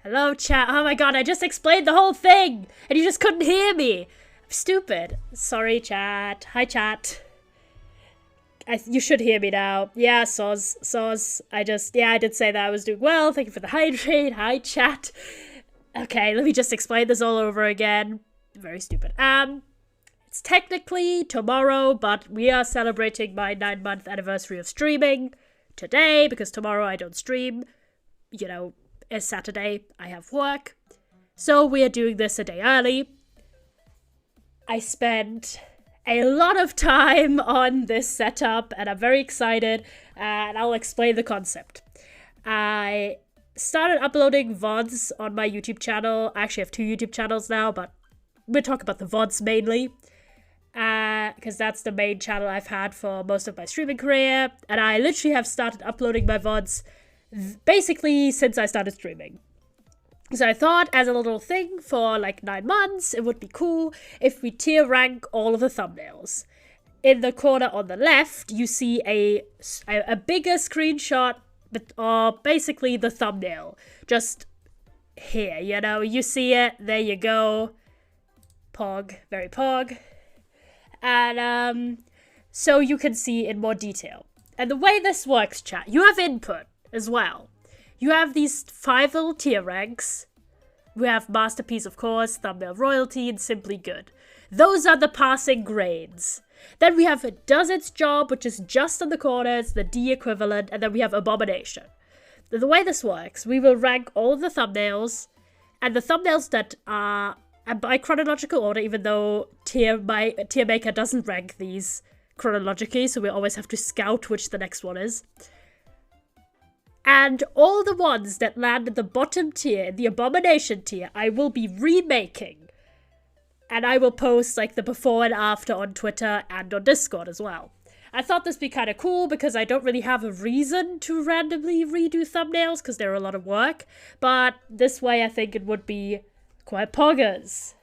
Hello, chat. Oh my god, I just explained the whole thing, and you just couldn't hear me. I'm stupid. Sorry, chat. Hi, chat. You should hear me now. Yeah, Soz. I did say that I was doing well. Thank you for the hydrate. Hi, chat. Okay, let me just explain this all over again. Very stupid. It's technically tomorrow, but we are celebrating my 9-month anniversary of streaming today, because tomorrow I don't stream. You know, it's Saturday. I have work. So we are doing this a day early. I spent a lot of time on this setup, and I'm very excited, and I'll explain the concept. I started uploading VODs on my YouTube channel. I actually have 2 YouTube channels now, but we'll talk about the VODs mainly, because that's the main channel I've had for most of my streaming career, and I literally have started uploading my VODs basically since I started streaming. So I thought, as a little thing for like 9 months, it would be cool if we tier rank all of the thumbnails. In the corner on the left, you see a bigger screenshot, but basically the thumbnail. Just here, you know, you see it, there you go. Pog, very pog. And so you can see in more detail. And the way this works, chat, you have input as well. You have these 5 little tier ranks. We have Masterpiece, of course, Thumbnail Royalty, and Simply Good. Those are the passing grades. Then we have It Does Its Job, which is just on the corners, the D equivalent, and then we have Abomination. The way this works, we will rank all of the thumbnails, and the thumbnails that are by chronological order, even though Tier Maker doesn't rank these chronologically, so we always have to scout which the next one is. And all the ones that land in the bottom tier, the Abomination tier, I will be remaking. And I will post like the before and after on Twitter and on Discord as well. I thought this would be kind of cool because I don't really have a reason to randomly redo thumbnails because they're a lot of work. But this way I think it would be quite poggers.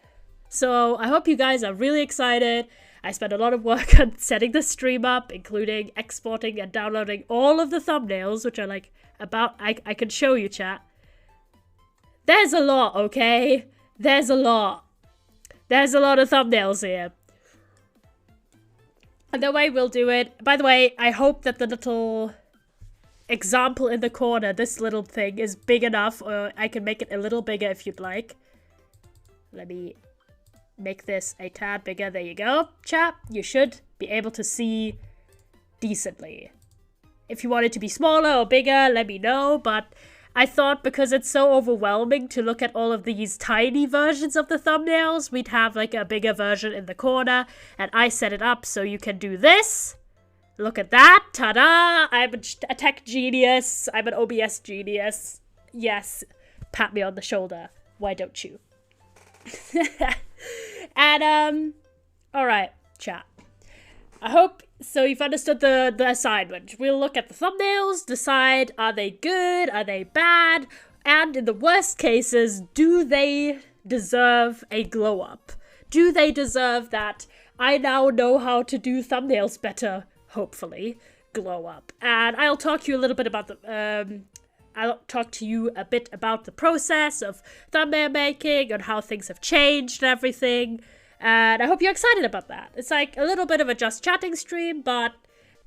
So I hope you guys are really excited. I spent a lot of work on setting the stream up, including exporting and downloading all of the thumbnails, which are like I can show you, chat. There's a lot, okay? There's a lot. There's a lot of thumbnails here. And the way we'll do it, by the way, I hope that the little example in the corner, this little thing, is big enough, or I can make it a little bigger if you'd like. Let me make this a tad bigger. There you go, chat. You should be able to see decently. If you want it to be smaller or bigger, let me know. But I thought because it's so overwhelming to look at all of these tiny versions of the thumbnails, we'd have like a bigger version in the corner. And I set it up so you can do this. Look at that. Ta-da! I'm a tech genius. I'm an OBS genius. Yes. Pat me on the shoulder. Why don't you? And, alright, chat. I hope, so you've understood the assignment. We'll look at the thumbnails, decide, are they good, are they bad, and in the worst cases, do they deserve a glow up? Do they deserve that I now know how to do thumbnails better, hopefully, glow up? And I'll talk to you a little bit about the, I'll talk to you a bit about the process of thumbnail making and how things have changed and everything. And I hope you're excited about that. It's like a little bit of a just chatting stream, but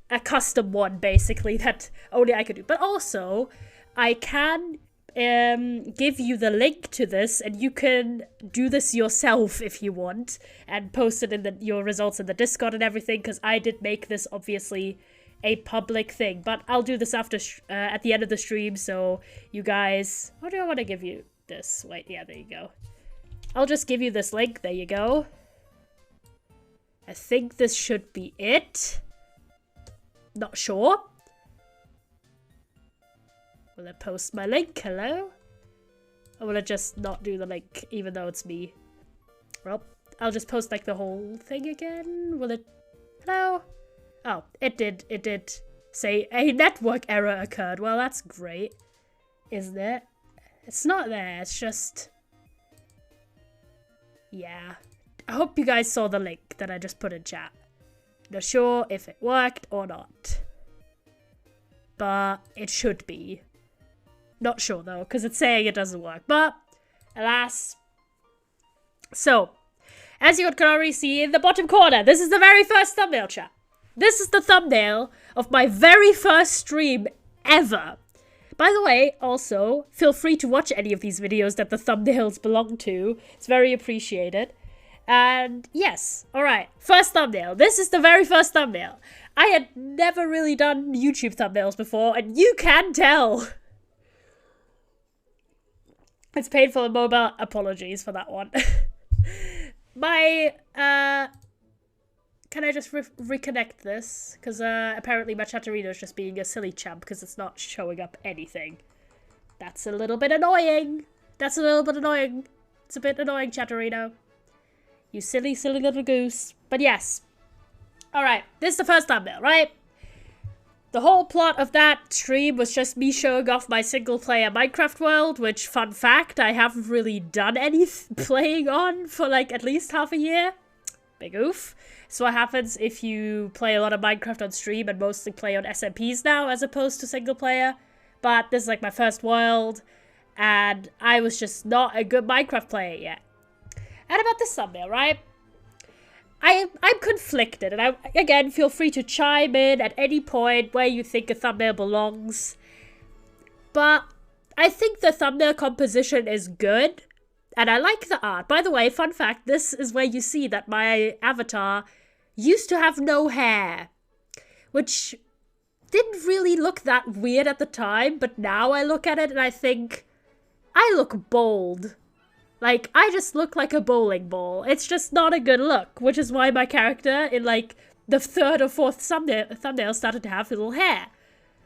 a custom one, basically, that only I could do. But also, I can give you the link to this, and you can do this yourself if you want, and post it in your results in the Discord and everything, because I did make this, obviously, a public thing. But I'll do this after at the end of the stream, so you guys... What do I want to give you this? Wait, yeah, there you go. I'll just give you this link. There you go. I think this should be it. Not sure. Will I post my link? Hello? Or will I just not do the link, even though it's me? Well, I'll just post like the whole thing again. Will it... Hello? Oh, it did say a network error occurred. Well, that's great, isn't it? It's not there, it's just... Yeah. I hope you guys saw the link that I just put in chat. Not sure if it worked or not. But it should be. Not sure though, because it's saying it doesn't work. But, alas. So, as you can already see in the bottom corner, this is the very first thumbnail, chat. This is the thumbnail of my very first stream ever. By the way, also, feel free to watch any of these videos that the thumbnails belong to. It's very appreciated. And yes, alright, first thumbnail. This is the very first thumbnail. I had never really done YouTube thumbnails before, and you can tell. It's painful and mobile. Apologies for that one. Can I just reconnect this? Because apparently my Chatterino is just being a silly champ because it's not showing up anything. That's a little bit annoying. It's a bit annoying, Chatterino. You silly, silly little goose. But yes. Alright, this is the first thumbnail, right? The whole plot of that stream was just me showing off my single-player Minecraft world, which, fun fact, I haven't really done any playing on for like at least half a year. Big oof. So what happens if you play a lot of Minecraft on stream and mostly play on SMPs now as opposed to single player? But this is like my first world, and I was just not a good Minecraft player yet. And about this thumbnail, right? I'm conflicted, and again, feel free to chime in at any point where you think a thumbnail belongs. But I think the thumbnail composition is good, and I like the art. By the way, fun fact, this is where you see that my avatar used to have no hair, which didn't really look that weird at the time, but now I look at it and I think, I look bold. Like, I just look like a bowling ball. It's just not a good look, which is why my character in, like, the third or fourth thumbnail started to have little hair.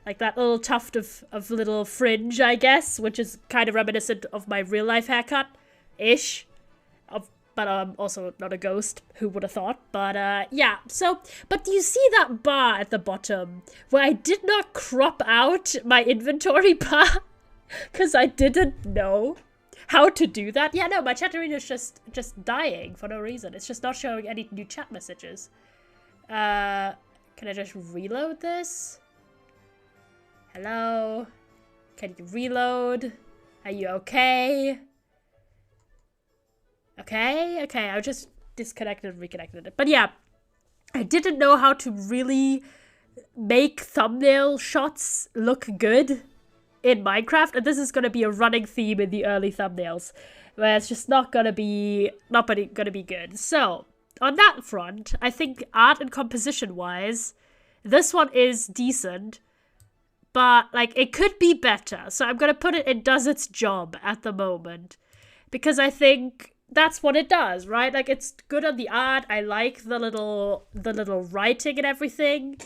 Like that little tuft of little fringe, I guess, which is kind of reminiscent of my real-life haircut-ish. But I'm also not a ghost, who would have thought? But, yeah, so, but do you see that bar at the bottom, where I did not crop out my inventory bar? Because I didn't know how to do that. Yeah, no, my Chatterino is just dying for no reason. It's just not showing any new chat messages. Can I just reload this? Hello? Can you reload? Are you okay? Okay, I just disconnected and reconnected it. But yeah, I didn't know how to really make thumbnail shots look good in Minecraft, and this is going to be a running theme in the early thumbnails, where it's just not gonna be good. So, on that front, I think art and composition wise, this one is decent, but like it could be better. So I'm gonna put it does its job at the moment, because I think that's what it does, right? Like, it's good on the art. I like the little writing and everything.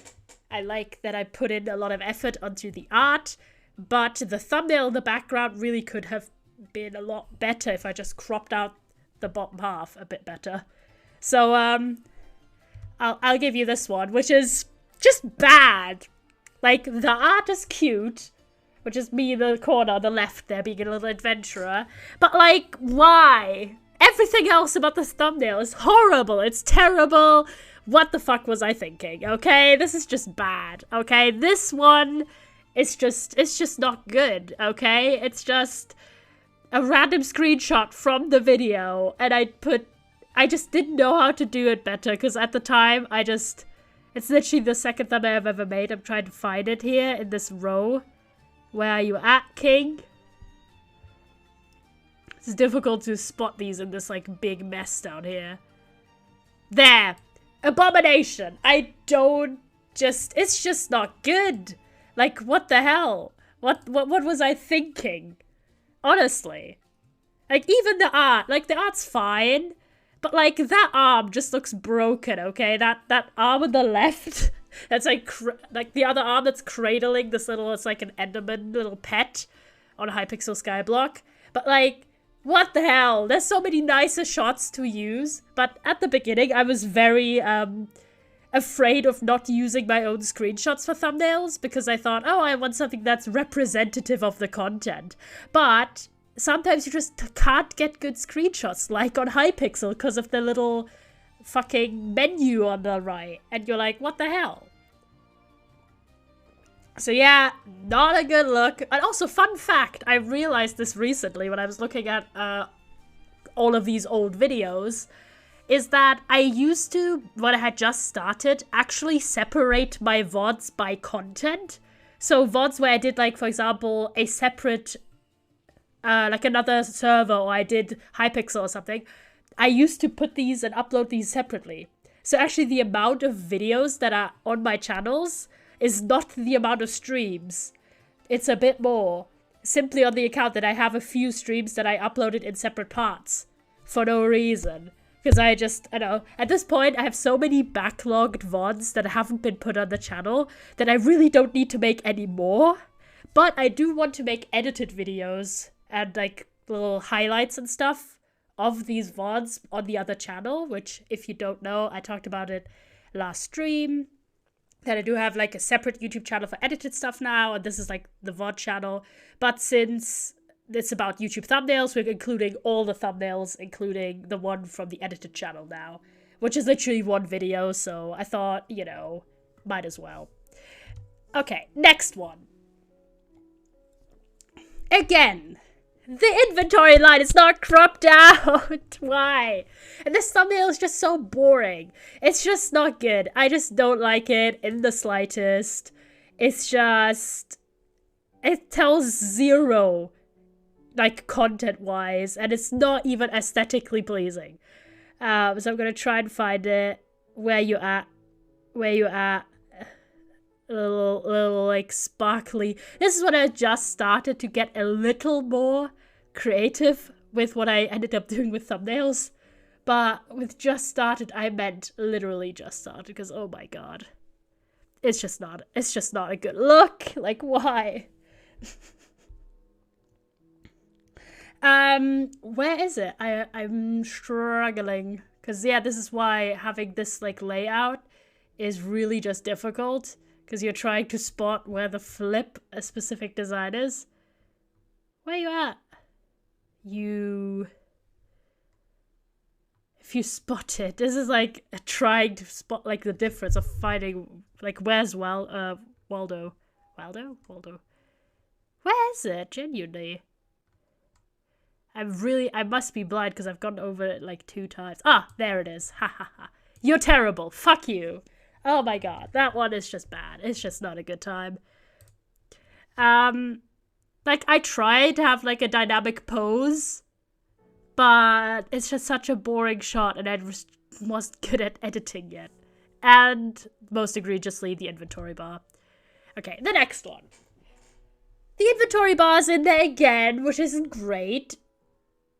I like that I put in a lot of effort onto the art, but the thumbnail in the background really could have been a lot better if I just cropped out the bottom half a bit better. So, I'll give you this one, which is just bad. Like, the art is cute, which is me in the corner on the left there being a little adventurer, but like, why? Everything else about this thumbnail is horrible. It's terrible. What the fuck was I thinking? Okay, this is just bad. Okay, this one is it's just not good. Okay, it's just a random screenshot from the video, and I just didn't know how to do it better, because at the time, it's literally the second thumbnail I've ever made. I'm trying to find it here in this row. Where are you at, King? It's difficult to spot these in this, like, big mess down here. There! Abomination! It's just not good! Like, what the hell? What was I thinking? Honestly. Like, even the art, like, the art's fine, but, like, that arm just looks broken, okay? That arm on the left, that's, like the other arm that's cradling this little, it's like an Enderman little pet on a Hypixel Skyblock. But, like, what the hell? There's so many nicer shots to use, but at the beginning, I was very, afraid of not using my own screenshots for thumbnails, because I thought, oh, I want something that's representative of the content. But sometimes you just can't get good screenshots, like on Hypixel, because of the little fucking menu on the right. And you're like, what the hell? So yeah, not a good look. And also, fun fact, I realized this recently when I was looking at all of these old videos, is that I used to, when I had just started, actually separate my VODs by content. So VODs where I did, like, for example, a separate, like another server, or I did Hypixel or something, I used to put these and upload these separately. So actually the amount of videos that are on my channels is not the amount of streams. It's a bit more. Simply on the account that I have a few streams that I uploaded in separate parts. For no reason. Because I know, at this point I have so many backlogged VODs that haven't been put on the channel that I really don't need to make any more. But I do want to make edited videos and like little highlights and stuff of these VODs on the other channel, which if you don't know, I talked about it last stream. That I do have like a separate YouTube channel for edited stuff now, and this is like the VOD channel. But since it's about YouTube thumbnails, we're including all the thumbnails, including the one from the edited channel now, which is literally one video, so I thought, you know, might as well. Okay, next one. Again, the inventory line is not cropped out. Why? And this thumbnail is just so boring. It's just not good. I just don't like it in the slightest. It's just... it tells zero, like, content-wise, and it's not even aesthetically pleasing. So I'm gonna try and find it. Where you at? Little like sparkly. This is when I just started to get a little more creative with what I ended up doing with thumbnails. But with just started, I meant literally just started, because oh my god. It's just not a good look. Like, why? Where is it? I'm struggling. Because yeah, this is why having this like layout is really just difficult. Because you're trying to spot where the flip a specific design is. Where you at? If you spot it, this is like trying to spot like the difference of finding like where's Waldo? Where is it? Genuinely. I must be blind because I've gone over it like 2 times. Ah, there it is. Ha ha ha. You're terrible. Fuck you. Oh my god, that one is just bad. It's just not a good time. Like, I tried to have, like, a dynamic pose, but it's just such a boring shot, and I just wasn't good at editing yet. And, most egregiously, the inventory bar. Okay, the next one. The inventory bar's in there again, which isn't great.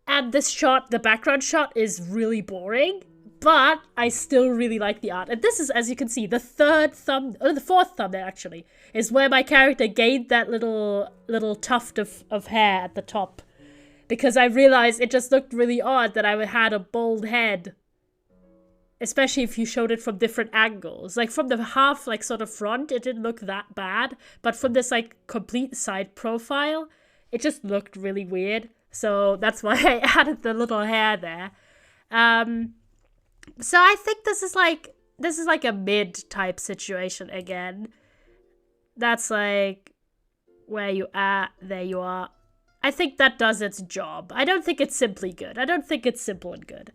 And this shot, the background shot, is really boring. But I still really like the art. And this is, as you can see, the fourth thumbnail, actually, is where my character gained that little tuft of hair at the top. Because I realized it just looked really odd that I had a bald head. Especially if you showed it from different angles. Like, from the half, like, sort of front, it didn't look that bad. But from this, like, complete side profile, it just looked really weird. So that's why I added the little hair there. So I think this is like a mid-type situation again. That's like, where you at, there you are. I think that does its job. I don't think it's simply good. I don't think it's simple and good.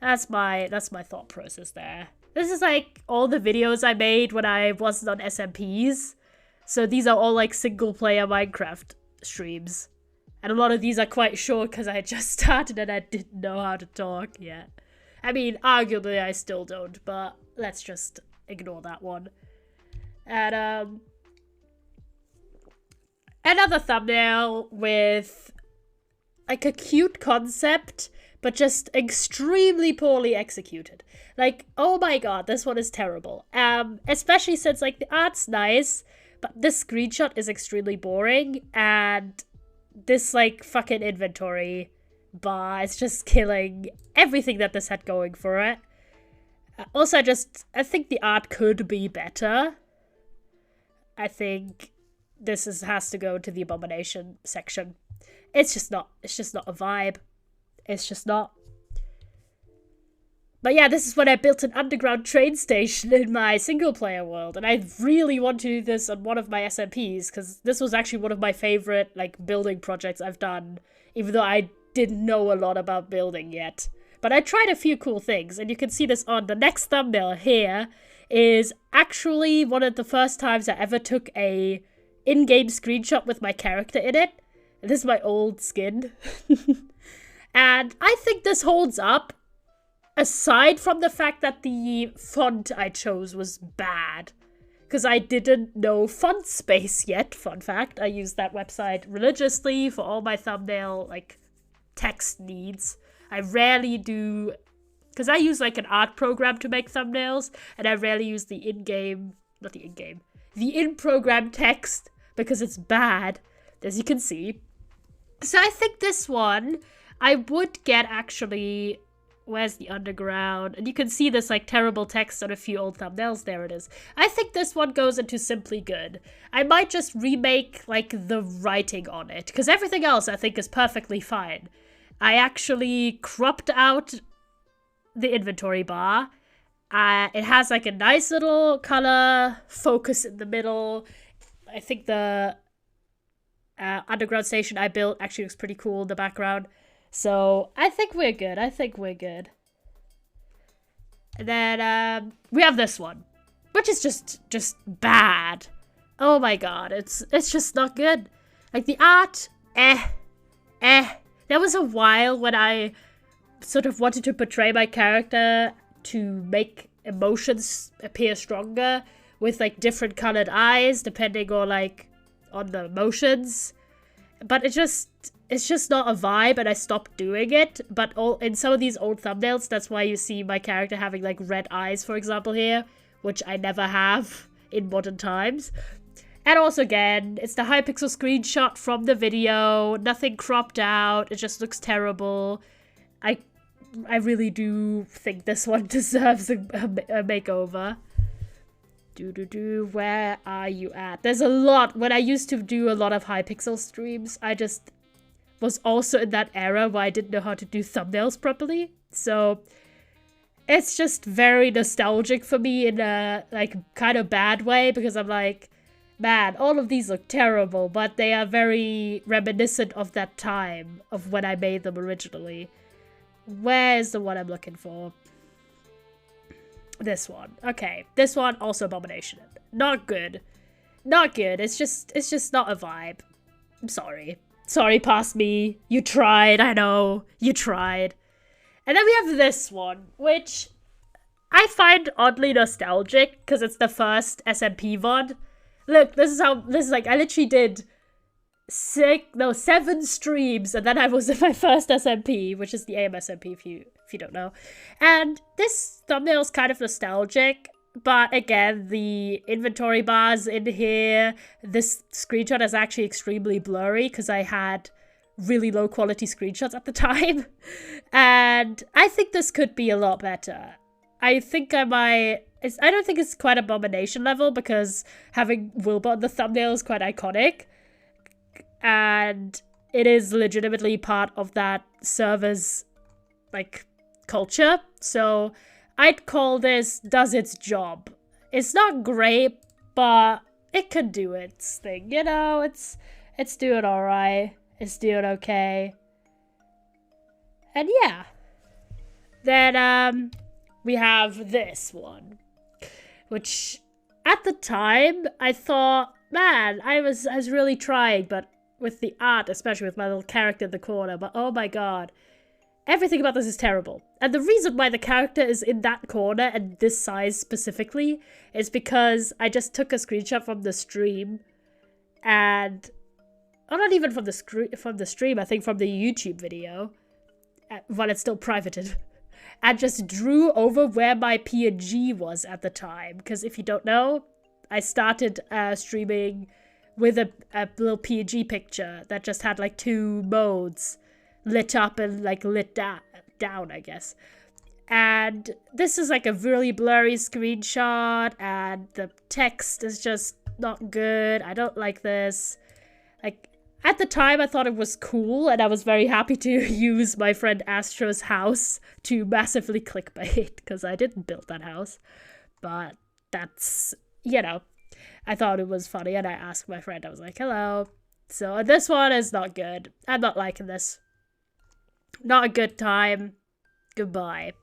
That's my thought process there. This is like all the videos I made when I wasn't on SMPs. So these are all like single-player Minecraft streams. And a lot of these are quite short because I had just started and I didn't know how to talk yet. I mean, arguably I still don't, but let's just ignore that one. And, another thumbnail with, like, a cute concept, but just extremely poorly executed. Like, oh my god, this one is terrible. Especially since, like, the art's nice, but this screenshot is extremely boring, and this, like, fucking inventory bar is just killing everything that this had going for it. Also, I think the art could be better. I think this has to go to the Abomination section. It's just not a vibe. It's just not. But yeah, this is when I built an underground train station in my single-player world, and I really want to do this on one of my SMPs, because this was actually one of my favorite, like, building projects I've done, even though I didn't know a lot about building yet. But I tried a few cool things, and you can see this on the next thumbnail here, is actually one of the first times I ever took a in-game screenshot with my character in it. And this is my old skin. And I think this holds up. Aside from the fact that the font I chose was bad. Because I didn't know Font Space yet, fun fact. I use that website religiously for all my thumbnail, like, text needs. I rarely do... Because I use, like, an art program to make thumbnails, and I rarely use the in-game... Not the in-game. The in-program text, because it's bad, as you can see. So I think this one, I would get, actually... Where's the underground? And you can see this, like, terrible text on a few old thumbnails. There it is. I think this one goes into Simply Good. I might just remake, like, the writing on it. Because everything else, I think, is perfectly fine. I actually cropped out the inventory bar. It has, like, a nice little color focus in the middle. I think the underground station I built actually looks pretty cool in the background. So, I think we're good. I think we're good. And then, we have this one. Which is just bad. Oh my god, it's just not good. Like, the art, There was a while when I sort of wanted to portray my character to make emotions appear stronger. With, like, different colored eyes, depending on, like, on the emotions. But it's just not a vibe, and I stopped doing it. But in some of these old thumbnails, that's why you see my character having, like, red eyes, for example, here. Which I never have in modern times. And also, again, it's the Hypixel screenshot from the video. Nothing cropped out. It just looks terrible. I really do think this one deserves a makeover. Where are you at? There's a lot. When I used to do a lot of Hypixel streams, I just... was also in that era where I didn't know how to do thumbnails properly. So it's just very nostalgic for me in a, like, kind of bad way, because I'm like, man, all of these look terrible, but they are very reminiscent of that time of when I made them originally. Where's the one I'm looking for? This one. Okay, this one also Abomination. Not good. Not good. It's just not a vibe. I'm sorry. Sorry, past me. You tried, I know. You tried. And then we have this one, which I find oddly nostalgic, because it's the first SMP VOD. Look, this is like, I literally did 7 streams, and then I was in my first SMP, which is the AM SMP, if you don't know. And this thumbnail is kind of nostalgic. But again, the inventory bars in here, this screenshot is actually extremely blurry because I had really low quality screenshots at the time. And I think this could be a lot better. I think I don't think it's quite Abomination level because having Wilbur on the thumbnail is quite iconic. And it is legitimately part of that server's, like, culture. So I'd call this does its job. It's not great, but it could do its thing, you know? It's doing alright. It's doing okay. And yeah. Then, we have this one. Which, at the time, I thought, man, I was really trying, but with the art, especially with my little character in the corner, but oh my god. Everything about this is terrible. And the reason why the character is in that corner and this size specifically is because I just took a screenshot from the stream and... Oh, not even from the stream, I think from the YouTube video. While it's still privated. And just drew over where my PNG was at the time. Because if you don't know, I started streaming with a little PNG picture that just had like 2 modes. Lit up and like lit down, I guess. And this is like a really blurry screenshot and the text is just not good. I don't like this. Like, At the time, I thought it was cool, and I was very happy to use my friend Astro's house to massively clickbait, because I didn't build that house. But that's, you know, I thought it was funny, and I asked my friend, I was like, hello. So this one is not good. I'm not liking this. Not a good time. Goodbye.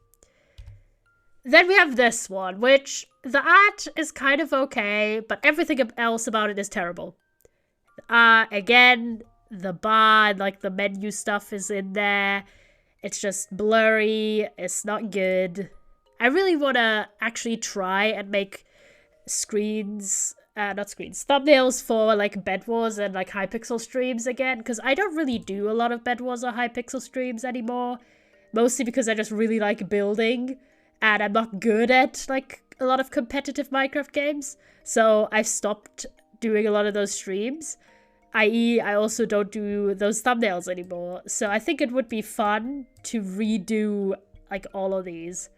Then we have this one, which the art is kind of okay, but everything else about it is terrible. Again, the bar and like the menu stuff is in there. It's just blurry. It's not good. I really want to actually try and make thumbnails for like Bed Wars and like Hypixel streams again, because I don't really do a lot of Bed Wars or Hypixel streams anymore, mostly because I just really like building, and I'm not good at like a lot of competitive Minecraft games, so I've stopped doing a lot of those streams, i.e. I also don't do those thumbnails anymore, so I think it would be fun to redo like all of these.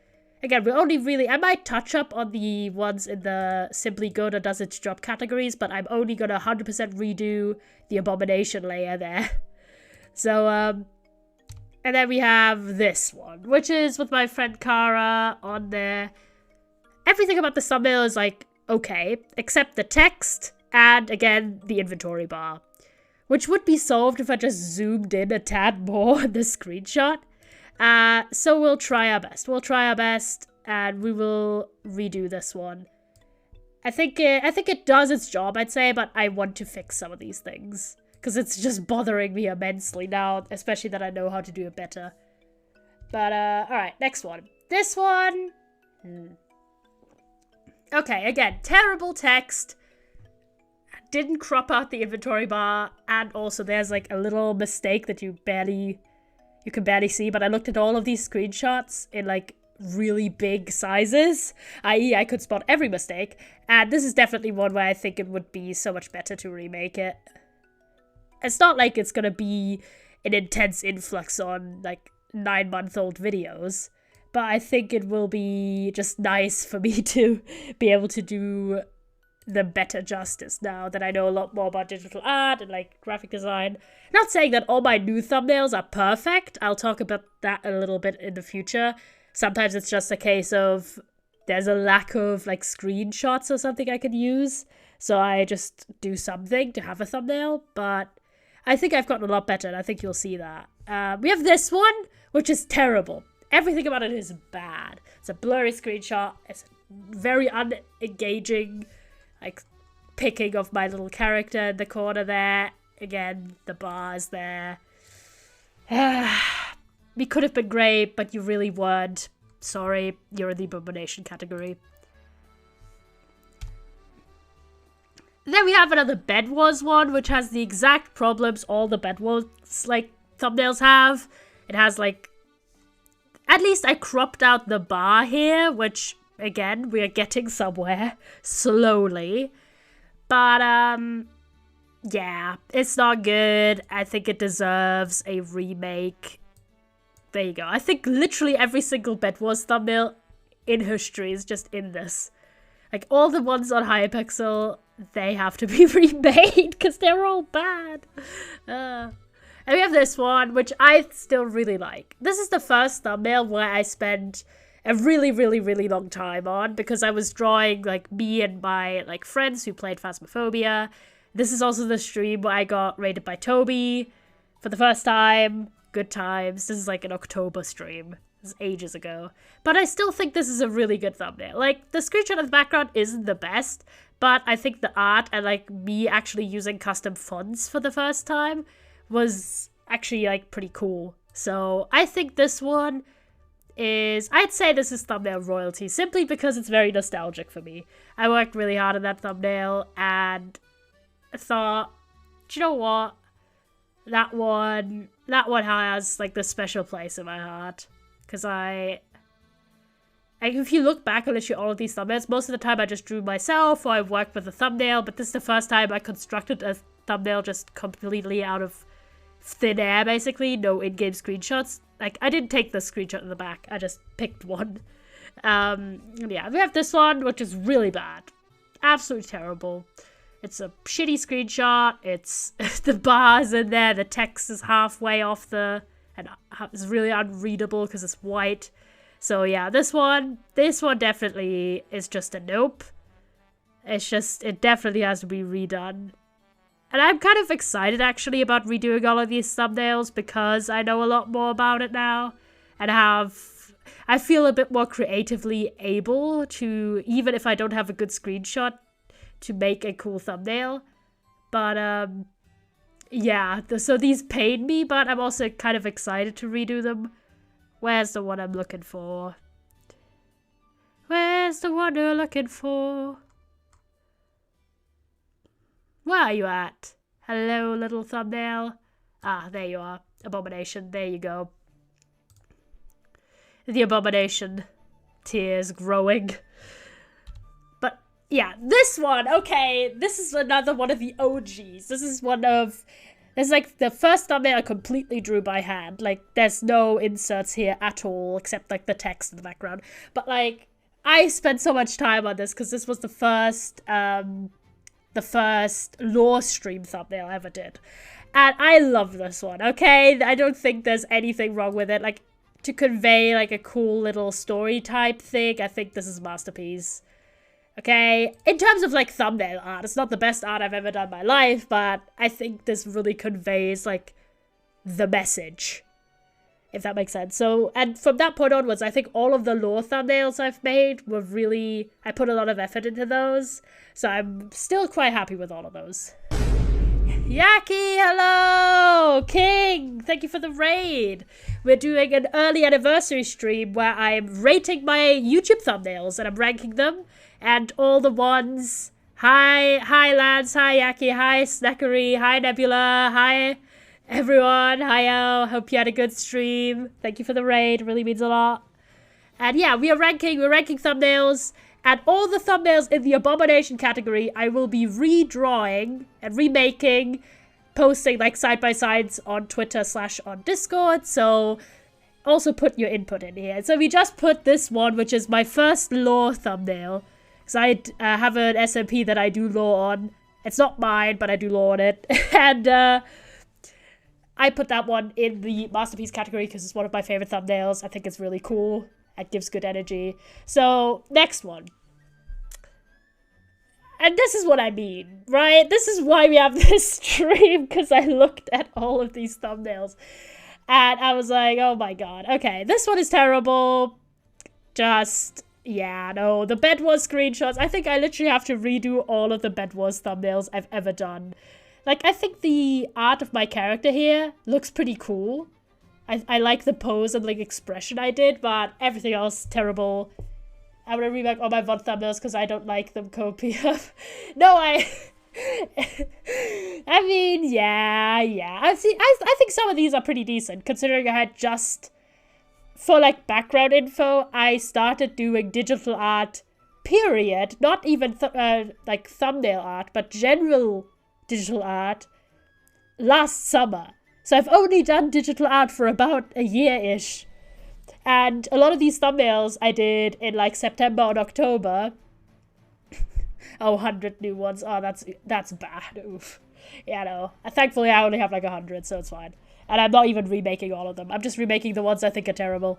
Again, I might touch up on the ones in the Simply Good or Does Its Job categories, but I'm only gonna 100% redo the Abomination layer there. So, and then we have this one, which is with my friend Kara on there. Everything about the thumbnail is like, okay, except the text and, again, the inventory bar, which would be solved if I just zoomed in a tad more in the screenshot. So we'll try our best, and we will redo this one. I think it does its job, I'd say, but I want to fix some of these things, because it's just bothering me immensely now, especially that I know how to do it better. But, alright, next one. This one... Okay, again, terrible text. Didn't crop out the inventory bar, and also there's like a little mistake that you can barely see, but I looked at all of these screenshots in like really big sizes, i.e. I could spot every mistake, and this is definitely one where I think it would be so much better to remake it. It's not like it's gonna be an intense influx on like 9-month-old videos, but I think it will be just nice for me to be able to do the better justice now that I know a lot more about digital art and like graphic design. Not saying that all my new thumbnails are perfect. I'll talk about that a little bit in the future. Sometimes it's just a case of there's a lack of like screenshots or something I can use, so I just do something to have a thumbnail, but I think I've gotten a lot better, and I think you'll see that. We have this one, which is terrible. Everything about it is bad. It's a blurry screenshot. It's very unengaging, like picking of my little character in the corner there. Again, the bars there. We could have been great, but you really weren't. Sorry, you're in the Abomination category. Then we have another Bed Wars one, which has the exact problems all the Bed Wars like thumbnails have. It has like, at least I cropped out the bar here, which again, we are getting somewhere slowly. But yeah, it's not good. I think it deserves a remake. There you go. I think literally every single Bed Wars thumbnail in history is just in this. Like all the ones on Hypixel, they have to be remade because they're all bad. And we have this one, which I still really like. This is the first thumbnail where I spent a really, really, really long time on, because I was drawing like me and my like friends who played Phasmophobia. This is also the stream where I got raided by Toby for the first time. Good times. This is like an October stream. This is ages ago. But I still think this is a really good thumbnail. Like, the screenshot of the background isn't the best, but I think the art and like me actually using custom fonts for the first time was actually like pretty cool. So I think this one is, I'd say this is thumbnail royalty, simply because it's very nostalgic for me. I worked really hard on that thumbnail, and I thought, do you know what? That one has like this special place in my heart. Because if you look back on literally all of these thumbnails, most of the time I just drew myself, or I worked with a thumbnail, but this is the first time I constructed a thumbnail just completely out of thin air, basically. No in-game screenshots. Like, I didn't take the screenshot in the back, I just picked one. Yeah, we have this one, which is really bad. Absolutely terrible. It's a shitty screenshot. It's the bars in there. The text is halfway off and it's really unreadable because it's white. So yeah, this one definitely is just a nope. It definitely has to be redone. And I'm kind of excited actually about redoing all of these thumbnails because I know a lot more about it now and I feel a bit more creatively able to, even if I don't have a good screenshot, to make a cool thumbnail. But yeah, so these pain me, but I'm also kind of excited to redo them. Where's the one I'm looking for? Where's the one you're looking for? Where are you at? Hello, little thumbnail. Ah, there you are. Abomination, there you go. The Abomination. Tears growing. But, yeah, this one, okay, this is another one of the OGs. This is like the first thumbnail I completely drew by hand. Like, there's no inserts here at all, except, like, the text in the background. But, like, I spent so much time on this, because this was the first lore stream thumbnail I ever did. And I love this one, okay? I don't think there's anything wrong with it. Like, to convey, like, a cool little story type thing, I think this is a masterpiece. Okay? In terms of, like, thumbnail art, it's not the best art I've ever done in my life, but I think this really conveys, like, the message. If that makes sense. So, and from that point onwards, I think all of the lore thumbnails I've made were really, I put a lot of effort into those. So I'm still quite happy with all of those. Yaki, hello! King, thank you for the raid. We're doing an early anniversary stream where I'm rating my YouTube thumbnails and I'm ranking them. And all the ones, hi Lance, hi Yaki, hi Snackery, hi Nebula, hi everyone, hi, hope you had a good stream. Thank you for the raid, it really means a lot. And yeah, we're ranking thumbnails, and all the thumbnails in the Abomination category I will be redrawing and remaking, posting like side-by-sides on Twitter / on Discord, so also put your input in here. So we just put this one, which is my first lore thumbnail, because I have an SMP that I do lore on. It's not mine, but I do lore on it, and I put that one in the masterpiece category because it's one of my favorite thumbnails. I think it's really cool. It gives good energy. So, next one. And this is what I mean, right? This is why we have this stream, because I looked at all of these thumbnails. And I was like, oh my god. Okay, this one is terrible. Just, yeah, no. The Bed Wars screenshots. I think I literally have to redo all of the Bed Wars thumbnails I've ever done. Like, I think the art of my character here looks pretty cool. I like the pose and, like, expression I did, but everything else, terrible. I'm gonna remake all my VOD thumbnails because I don't like them copious. No, I mean, yeah. I think some of these are pretty decent, considering I had just... For, like, background info, I started doing digital art, period. Not even, like, thumbnail art, but general... digital art last summer. So I've only done digital art for about a year-ish. And a lot of these thumbnails I did in like September and October. Oh, 100 new ones. Oh, that's bad. Oof. Yeah, no. Thankfully I only have like 100, so it's fine. And I'm not even remaking all of them. I'm just remaking the ones I think are terrible.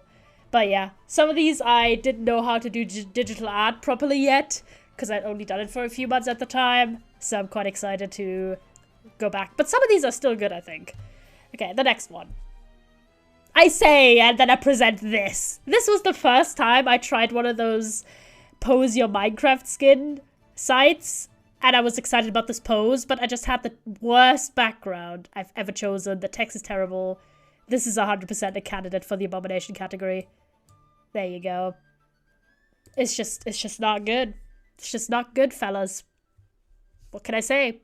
But yeah, some of these I didn't know how to do digital art properly yet, because I'd only done it for a few months at the time. So I'm quite excited to go back. But some of these are still good, I think. Okay, the next one. I say, and then I present this. This was the first time I tried one of those pose your Minecraft skin sites. And I was excited about this pose, but I just had the worst background I've ever chosen. The text is terrible. This is 100% a candidate for the Abomination category. There you go. It's just not good. It's just not good, fellas. What can I say?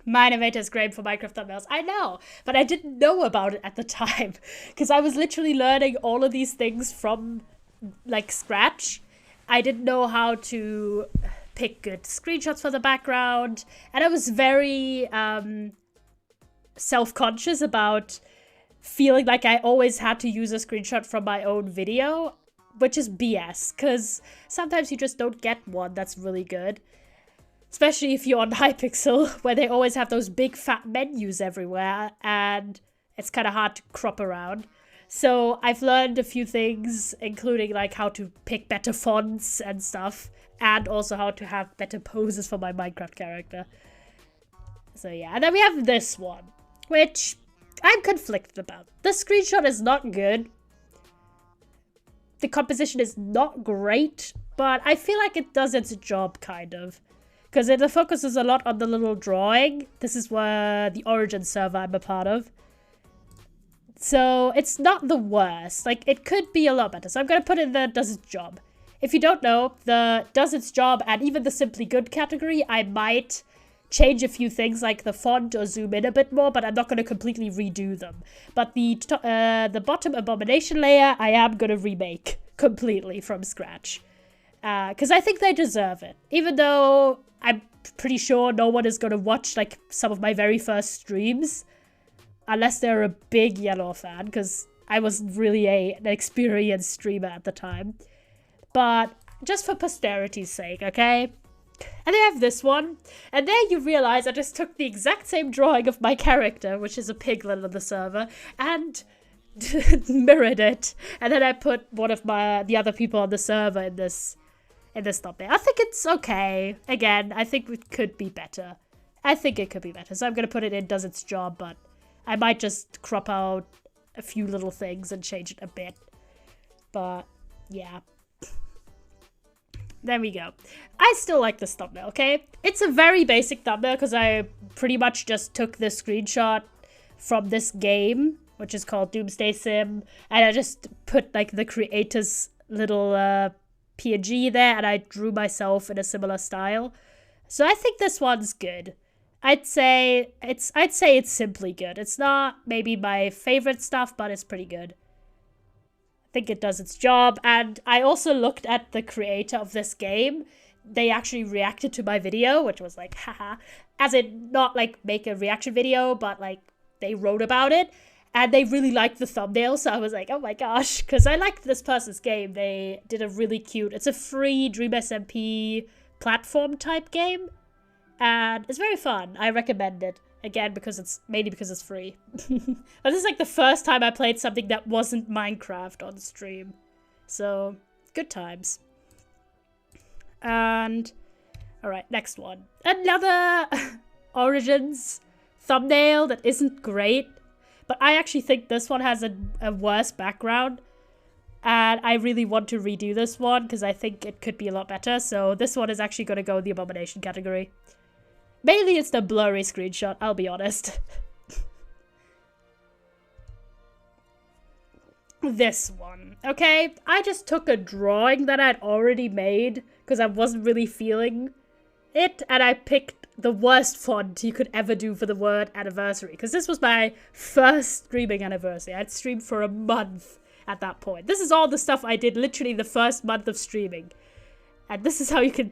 Minovator is great for Minecraft thumbnails. I know, but I didn't know about it at the time. Because I was literally learning all of these things from, like, scratch. I didn't know how to pick good screenshots for the background. And I was very self-conscious about feeling like I always had to use a screenshot from my own video. Which is BS, because sometimes you just don't get one that's really good. Especially if you're on Hypixel, where they always have those big fat menus everywhere, and it's kind of hard to crop around. So I've learned a few things, including like how to pick better fonts and stuff, and also how to have better poses for my Minecraft character. So yeah, and then we have this one, which I'm conflicted about. The screenshot is not good. The composition is not great, but I feel like it does its job, kind of. Because it focuses a lot on the little drawing. This is where the Origin server I'm a part of. So it's not the worst. Like, it could be a lot better. So I'm going to put in the does its job. If you don't know, the does its job and even the simply good category, I might change a few things like the font or zoom in a bit more, but I'm not going to completely redo them. But the bottom abomination layer, I am going to remake completely from scratch. Because I think they deserve it. Even though I'm pretty sure no one is going to watch like some of my very first streams. Unless they're a big Yellow fan, because I wasn't really an experienced streamer at the time. But just for posterity's sake, okay? And they have this one. And there you realize I just took the exact same drawing of my character, which is a piglet on the server, and mirrored it. And then I put one of the other people on the server in this thumbnail. I think it's okay. Again, I think it could be better. I think it could be better. So I'm going to put it in does its job, but I might just crop out a few little things and change it a bit. But, yeah. There we go. I still like this thumbnail, okay? It's a very basic thumbnail because I pretty much just took this screenshot from this game, which is called Doomsday Sim, and I just put, like, the creator's little PNG there, and I drew myself in a similar style. So I think this one's good. I'd say it's simply good. It's not maybe my favorite stuff, but it's pretty good. I think it does its job. And I also looked at the creator of this game. They actually reacted to my video, which was like, haha. As in, not like make a reaction video, but like they wrote about it. And they really liked the thumbnail, so I was like, oh my gosh. Because I liked this person's game. They did a really cute, it's a free DreamSMP platform type game. And it's very fun. I recommend it. Again, mainly because it's free. But this is like the first time I played something that wasn't Minecraft on stream. So, good times. And, alright, next one. Another Origins thumbnail that isn't great. But I actually think this one has a worse background. And I really want to redo this one because I think it could be a lot better. So this one is actually going to go in the abomination category. Mainly it's the blurry screenshot, I'll be honest. This one, okay? I just took a drawing that I'd already made because I wasn't really feeling it, and I picked the worst font you could ever do for the word anniversary, because this was my first streaming anniversary. I'd streamed for a month at that point. This is all the stuff I did literally the first month of streaming. And this is how you can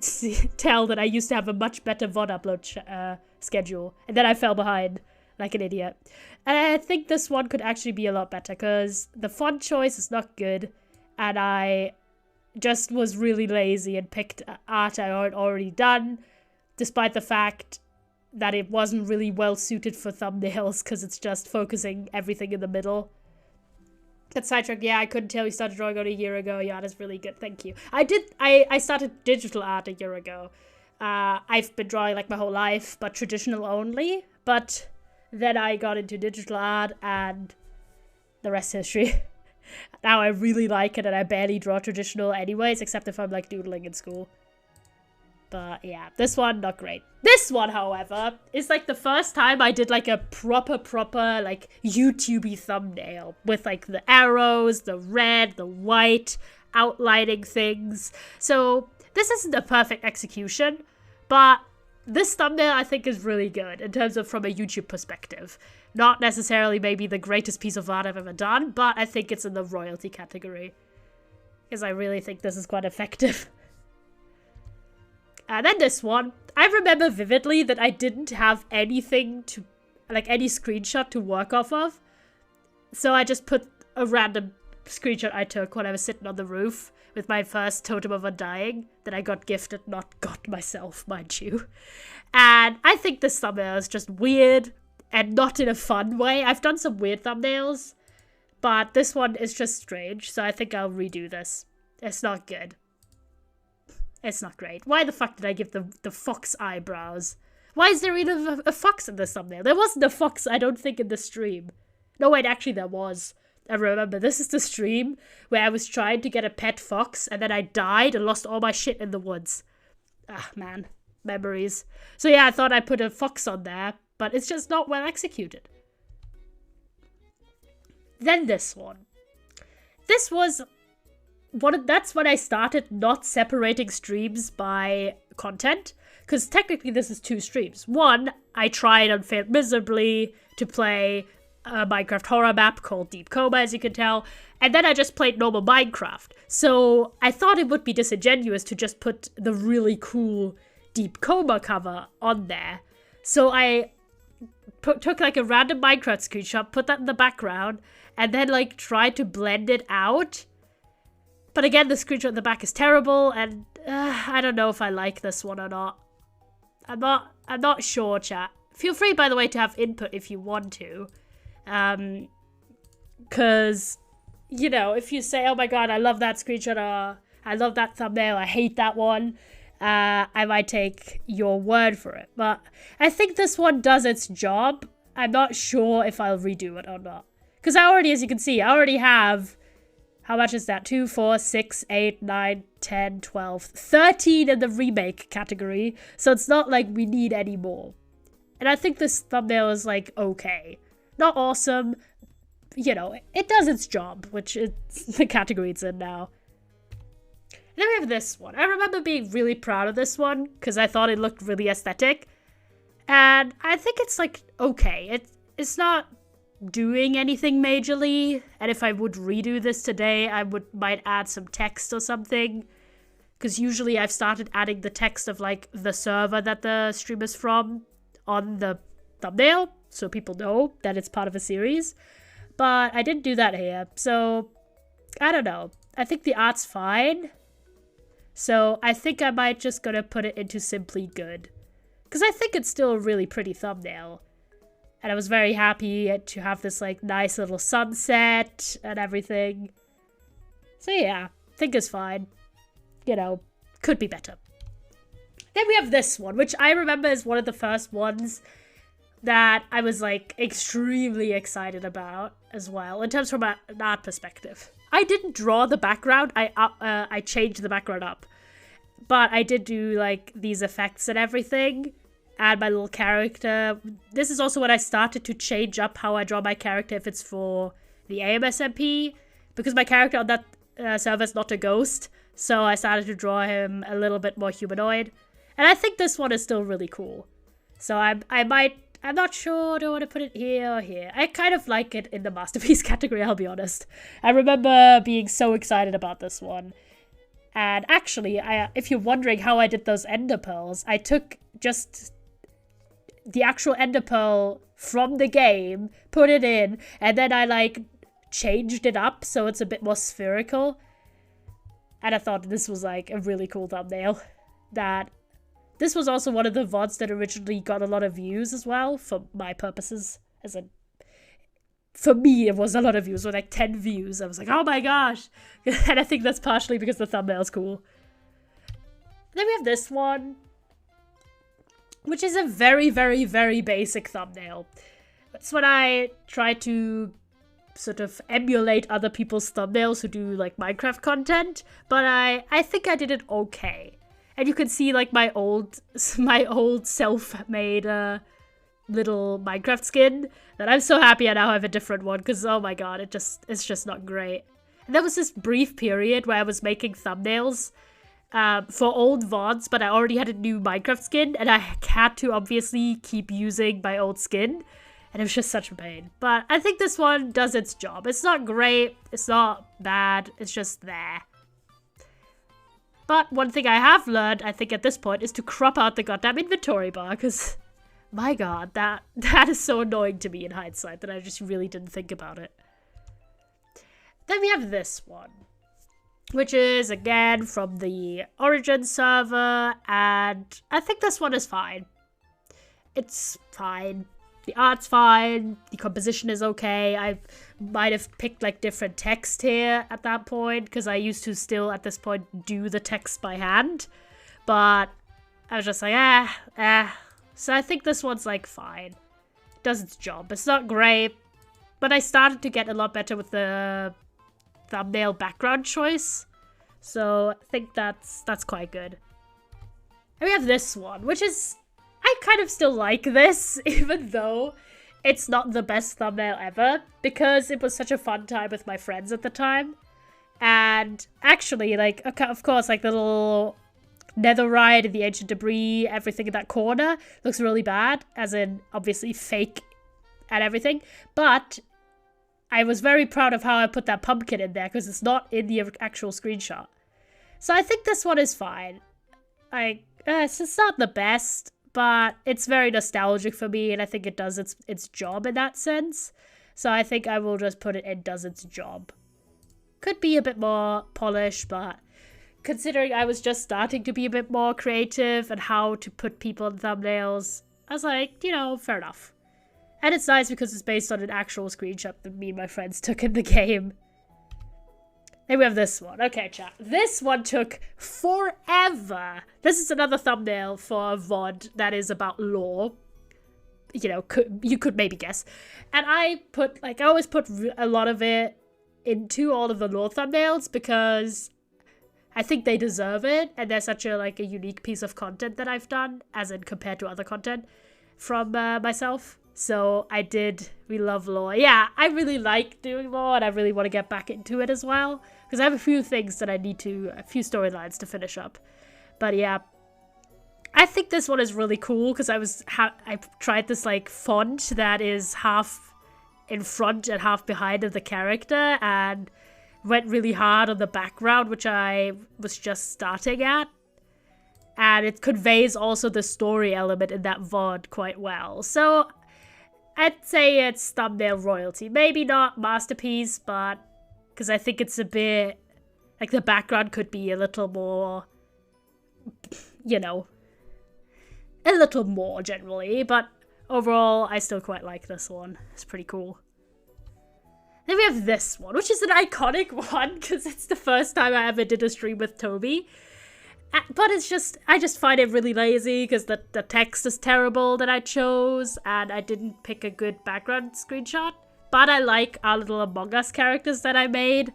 tell that I used to have a much better VOD upload schedule. And then I fell behind like an idiot. And I think this one could actually be a lot better because the font choice is not good. And I just was really lazy and picked art I had already done. Despite the fact that it wasn't really well suited for thumbnails because it's just focusing everything in the middle. That's sidetracked. Yeah, I couldn't tell you started drawing on a year ago. Yeah, that's really good. Thank you. I started digital art a year ago. I've been drawing like my whole life, but traditional only. But then I got into digital art and the rest is history. Now I really like it and I barely draw traditional anyways, except if I'm like doodling in school. But yeah, this one, not great. This one, however, is like the first time I did like a proper like YouTubey thumbnail with like the arrows, the red, the white, outlining things. So this isn't a perfect execution, but this thumbnail I think is really good in terms of from a YouTube perspective. Not necessarily maybe the greatest piece of art I've ever done, but I think it's in the royalty category. Because I really think this is quite effective. And then this one, I remember vividly that I didn't have anything to, like any screenshot to work off of. So I just put a random screenshot I took when I was sitting on the roof with my first Totem of Undying that I got gifted, not got myself, mind you. And I think this thumbnail is just weird and not in a fun way. I've done some weird thumbnails, but this one is just strange, so I think I'll redo this. It's not good. It's not great. Why the fuck did I give the fox eyebrows? Why is there even a fox in this thumbnail? There wasn't a fox, I don't think, in the stream. No, wait, actually there was. I remember, this is the stream where I was trying to get a pet fox and then I died and lost all my shit in the woods. Ah, man. Memories. So yeah, I thought I'd put a fox on there, but it's just not well executed. Then this one. This was... that's when I started not separating streams by content. Because technically this is 2 streams. One, I tried and failed miserably to play a Minecraft horror map called Deep Coma, as you can tell. And then I just played normal Minecraft. So I thought it would be disingenuous to just put the really cool Deep Coma cover on there. So I took like a random Minecraft screenshot, put that in the background, and then like tried to blend it out. But again, the screenshot in the back is terrible, and I don't know if I like this one or not. I'm not sure, chat. Feel free, by the way, to have input if you want to. Because, you know, if you say, oh my god, I love that screenshot, or I love that thumbnail, I hate that one, I might take your word for it. But I think this one does its job. I'm not sure if I'll redo it or not. Because I already, as you can see, I already have... How much is that? 2, 4, 6, 8, 9, 10, 12, 13 in the remake category. So it's not like we need any more. And I think this thumbnail is like, okay. Not awesome. You know, it does its job, which is the category it's in now. And then we have this one. I remember being really proud of this one because I thought it looked really aesthetic. And I think it's like, okay. It's not doing anything majorly, and if I would redo this today, I might add some text or something, because usually I've started adding the text of like the server that the stream is from on the thumbnail, so people know that it's part of a series, but I didn't do that here, so I don't know. I think the art's fine, so I think I might just gonna put it into simply good, because I think it's still a really pretty thumbnail. And I was very happy to have this, like, nice little sunset and everything. So, yeah, I think it's fine. You know, could be better. Then we have this one, which I remember is one of the first ones that I was, like, extremely excited about as well, in terms from an art perspective. I didn't draw the background. I changed the background up. But I did do, like, these effects and everything. Add my little character. This is also when I started to change up how I draw my character if it's for the AMSMP, because my character on that server is not a ghost, so I started to draw him a little bit more humanoid. And I think this one is still really cool. So I'm not sure, do I want to put it here or here? I kind of like it in the masterpiece category, I'll be honest. I remember being so excited about this one. And actually, if you're wondering how I did those ender pearls, I took just the actual ender pearl from the game, put it in, and then I like changed it up so it's a bit more spherical. And I thought this was like a really cool thumbnail. This was also one of the VODs that originally got a lot of views as well, for my purposes. For me, it was a lot of views, with like 10 views. I was like, oh my gosh. And I think that's partially because the thumbnail's cool. Then we have this one, which is a very, very, very basic thumbnail. That's when I try to sort of emulate other people's thumbnails who do like Minecraft content, but I think I did it okay. And you can see like my old self-made little Minecraft skin that I'm so happy I now have a different one, because oh my god, it's just not great. And there was this brief period where I was making thumbnails for old VODs, but I already had a new Minecraft skin, and I had to obviously keep using my old skin, and it was just such a pain. But I think this one does its job. It's not great, it's not bad, it's just there. But one thing I have learned, I think at this point, is to crop out the goddamn inventory bar, because my god, that is so annoying to me in hindsight that I just really didn't think about it. Then we have this one, which is, again, from the Origin server, and I think this one is fine. It's fine. The art's fine. The composition is okay. I might have picked, like, different text here at that point, because I used to still, at this point, do the text by hand. But I was just like, So I think this one's, like, fine. It does its job. It's not great, but I started to get a lot better with the thumbnail background choice. So I think that's quite good. And we have this one, which is... I kind of still like this, even though it's not the best thumbnail ever, because it was such a fun time with my friends at the time. And actually, like, of course, like the little netherite and the ancient debris, everything in that corner looks really bad, as in, obviously, fake and everything. But I was very proud of how I put that pumpkin in there, because it's not in the actual screenshot. So I think this one is fine. It's not the best, but it's very nostalgic for me, and I think it does its job in that sense. So I think I will just put it does its job. Could be a bit more polished, but considering I was just starting to be a bit more creative and how to put people in thumbnails, I was like, you know, fair enough. And it's nice because it's based on an actual screenshot that me and my friends took in the game. Then we have this one. Okay, chat. This one took forever. This is another thumbnail for a VOD that is about lore. You know, you could maybe guess. And I always put a lot of it into all of the lore thumbnails because I think they deserve it. And they're such a unique piece of content that I've done, as in compared to other content from myself. So I did. We love lore. Yeah, I really like doing lore, and I really want to get back into it as well. Because I have a few things that a few storylines to finish up. But yeah, I think this one is really cool because I tried this font that is half in front and half behind of the character, and went really hard on the background, which I was just starting at. And it conveys also the story element in that VOD quite well. So I'd say it's thumbnail royalty. Maybe not masterpiece, but because I think it's a bit, the background could be a little more, you know, a little more generally. But overall, I still quite like this one. It's pretty cool. Then we have this one, which is an iconic one because it's the first time I ever did a stream with Toby. But it's just, I just find it really lazy because the text is terrible that I chose, and I didn't pick a good background screenshot. But I like our little Among Us characters that I made.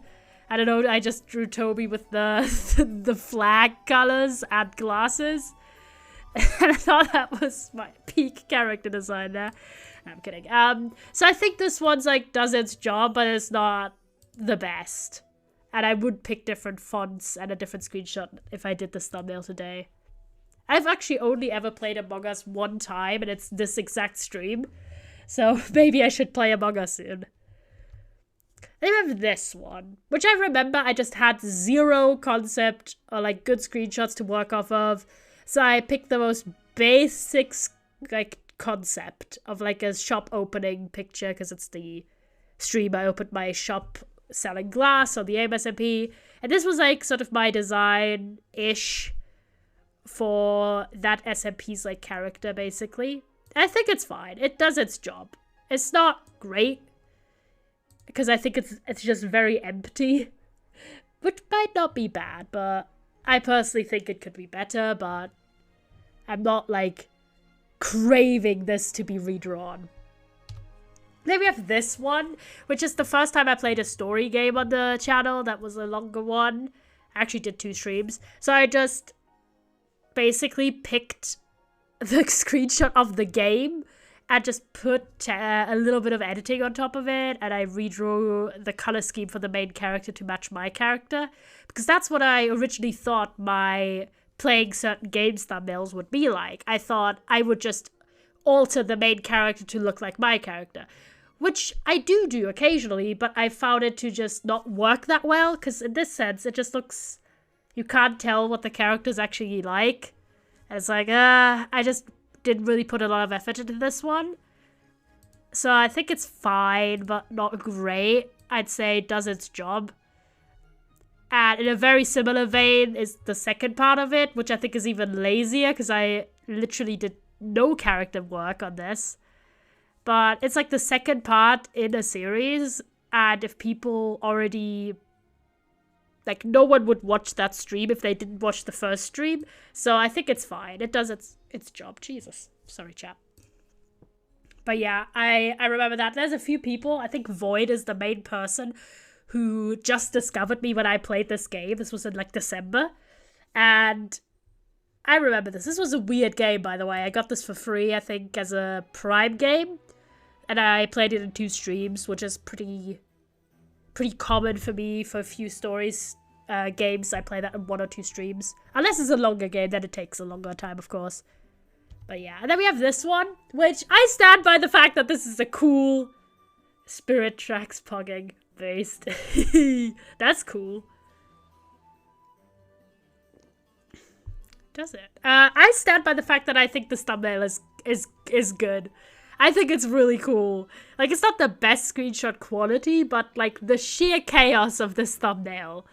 I don't know, I just drew Toby with the flag colors and glasses. And I thought that was my peak character design there. No, I'm kidding. So I think this one's does its job, but it's not the best. And I would pick different fonts and a different screenshot if I did this thumbnail today. I've actually only ever played Among Us one time, and it's this exact stream. So maybe I should play Among Us soon. Then we have this one, which I remember I just had zero concept or good screenshots to work off of. So I picked the most basic concept of a shop opening picture, because it's the stream I opened my shop selling glass on the AIM SMP, and this was sort of my design-ish for that SMP's character, basically. I think it's fine. It does its job. It's not great, because I think it's just very empty, which might not be bad, but I personally think it could be better, but I'm not craving this to be redrawn. Then we have this one, which is the first time I played a story game on the channel. That was a longer one. I actually did 2 streams. So I just basically picked the screenshot of the game and just put a little bit of editing on top of it. And I redrew the color scheme for the main character to match my character. Because that's what I originally thought my playing certain games thumbnails would be like. I thought I would just alter the main character to look like my character. Which I do occasionally, but I found it to just not work that well, because in this sense, it just looks... You can't tell what the character's actually like. And it's I just didn't really put a lot of effort into this one. So I think it's fine, but not great. I'd say does its job. And in a very similar vein is the second part of it, which I think is even lazier because I literally did no character work on this. But it's like the second part in a series, and if people already... Like, no one would watch that stream if they didn't watch the first stream. So I think it's fine. It does its job. Jesus. Sorry, chat. But yeah, I remember that. There's a few people. I think Void is the main person who just discovered me when I played this game. This was in, like, December. And I remember this. This was a weird game, by the way. I got this for free, I think, as a Prime game. And I played it in 2 streams, which is pretty common for me for a few stories games. I play that in 1 or 2 streams. Unless it's a longer game, then it takes a longer time, of course. But yeah, and then we have this one, which I stand by the fact that this is a cool Spirit Tracks pogging based. That's cool. Does it? I stand by the fact that I think this thumbnail is good. I think it's really cool. Like, it's not the best screenshot quality, but, like, the sheer chaos of this thumbnail.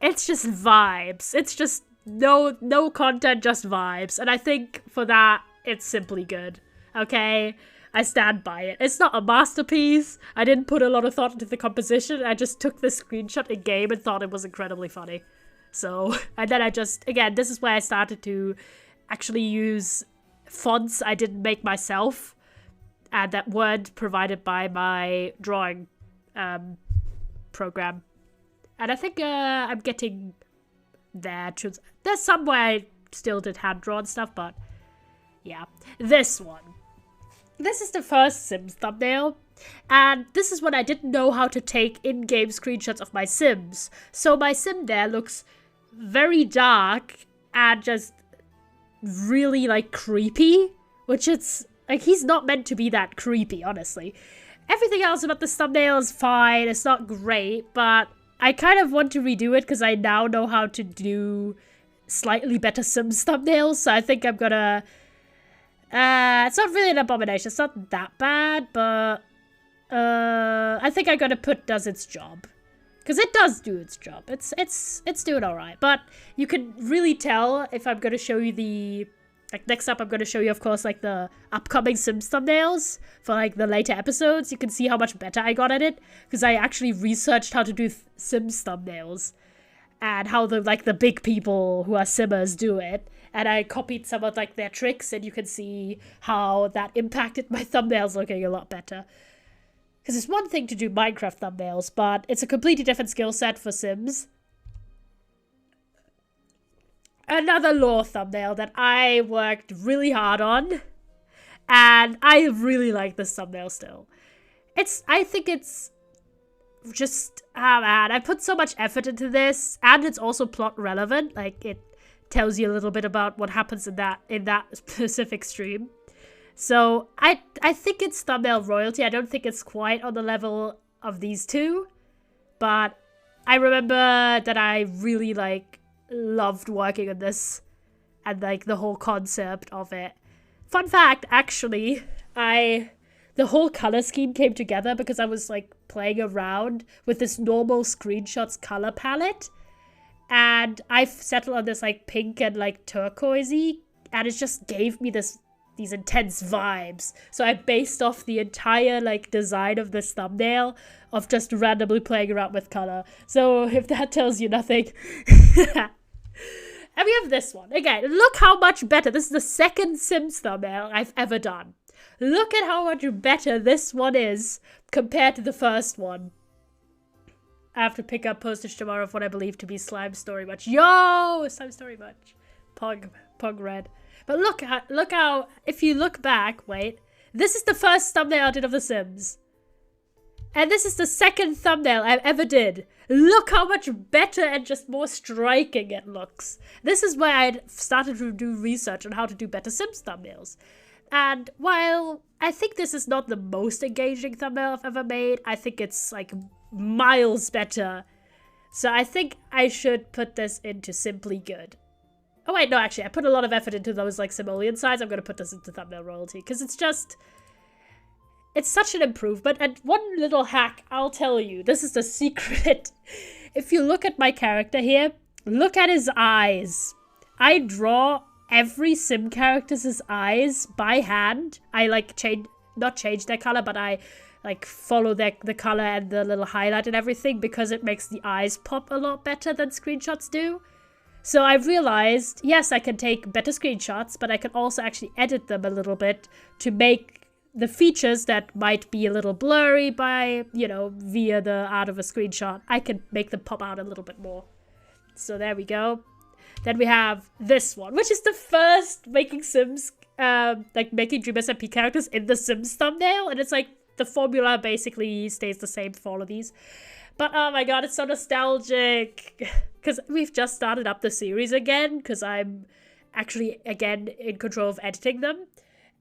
It's just vibes. It's just no content, just vibes. And I think for that, it's simply good. Okay? I stand by it. It's not a masterpiece. I didn't put a lot of thought into the composition. I just took the screenshot in-game and thought it was incredibly funny. So, and then I just, again, this is where I started to actually use fonts I didn't make myself. And that weren't provided by my drawing program. And I think I'm getting there. There's some where I still did hand-drawn stuff, but yeah. This one. This is the first Sims thumbnail. And this is when I didn't know how to take in-game screenshots of my Sims. So my Sim there looks very dark and just really, like, creepy. Which it's... Like, he's not meant to be that creepy, honestly. Everything else about this thumbnail is fine. It's not great, but I kind of want to redo it because I now know how to do slightly better Sims thumbnails. So I think I'm gonna... it's not really an abomination. It's not that bad, but... I think I'm gonna put does its job. Because it does do its job. It's doing alright. But you can really tell if I'm gonna show you the... Like, next up, I'm going to show you, of course, like, the upcoming Sims thumbnails for, like, the later episodes. You can see how much better I got at it, because I actually researched how to do Sims thumbnails, and how the big people who are Simmers do it, and I copied some of, like, their tricks, and you can see how that impacted my thumbnails looking a lot better. Because it's one thing to do Minecraft thumbnails, but it's a completely different skill set for Sims. Another lore thumbnail that I worked really hard on, and I really like this thumbnail still. I think it's just, man, I put so much effort into this, and it's also plot relevant. Like, it tells you a little bit about what happens in that specific stream. So I think it's thumbnail royalty. I don't think it's quite on the level of these two, but I remember that I really, like, loved working on this and, like, the whole concept of it. Fun fact, actually, the whole color scheme came together because I was, like, playing around with this normal screenshots color palette, and I settled on this, like, pink and, like, turquoisey, and it just gave me these intense vibes. So I based off the entire, like, design of this thumbnail of just randomly playing around with color. So if that tells you nothing. And we have this one. Again, look how much better. This is the second Sims thumbnail I've ever done. Look at how much better this one is compared to the first one. I have to pick up postage tomorrow of what I believe to be Slime Story Much. Yo! Slime Story Much. Pog red. But look how, if you look back, wait. This is the first thumbnail I did of The Sims. And this is the second thumbnail I ever did. Look how much better and just more striking it looks. This is where I started to do research on how to do better Sims thumbnails. And while I think this is not the most engaging thumbnail I've ever made, I think it's, like, miles better. So I think I should put this into Simply Good. Oh wait, no, actually, I put a lot of effort into those, like, simoleon sides. I'm going to put this into thumbnail royalty, because it's just... it's such an improvement. And one little hack, I'll tell you, this is the secret. If you look at my character here, look at his eyes. I draw every sim character's eyes by hand. I like not change their color, but I like follow the color and the little highlight and everything because it makes the eyes pop a lot better than screenshots do. So I've realized, yes, I can take better screenshots, but I can also actually edit them a little bit to make the features that might be a little blurry by, you know, via the art of a screenshot, I can make them pop out a little bit more. So there we go. Then we have this one, which is the first making Sims, like making Dream SMP characters in the Sims thumbnail. And it's like, the formula basically stays the same for all of these. But oh my god, it's so nostalgic. Because we've just started up the series again, because I'm actually, again, in control of editing them.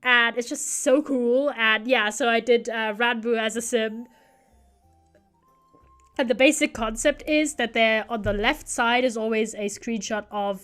And it's just so cool. And yeah, so I did Ranboo as a sim. And the basic concept is that there on the left side is always a screenshot of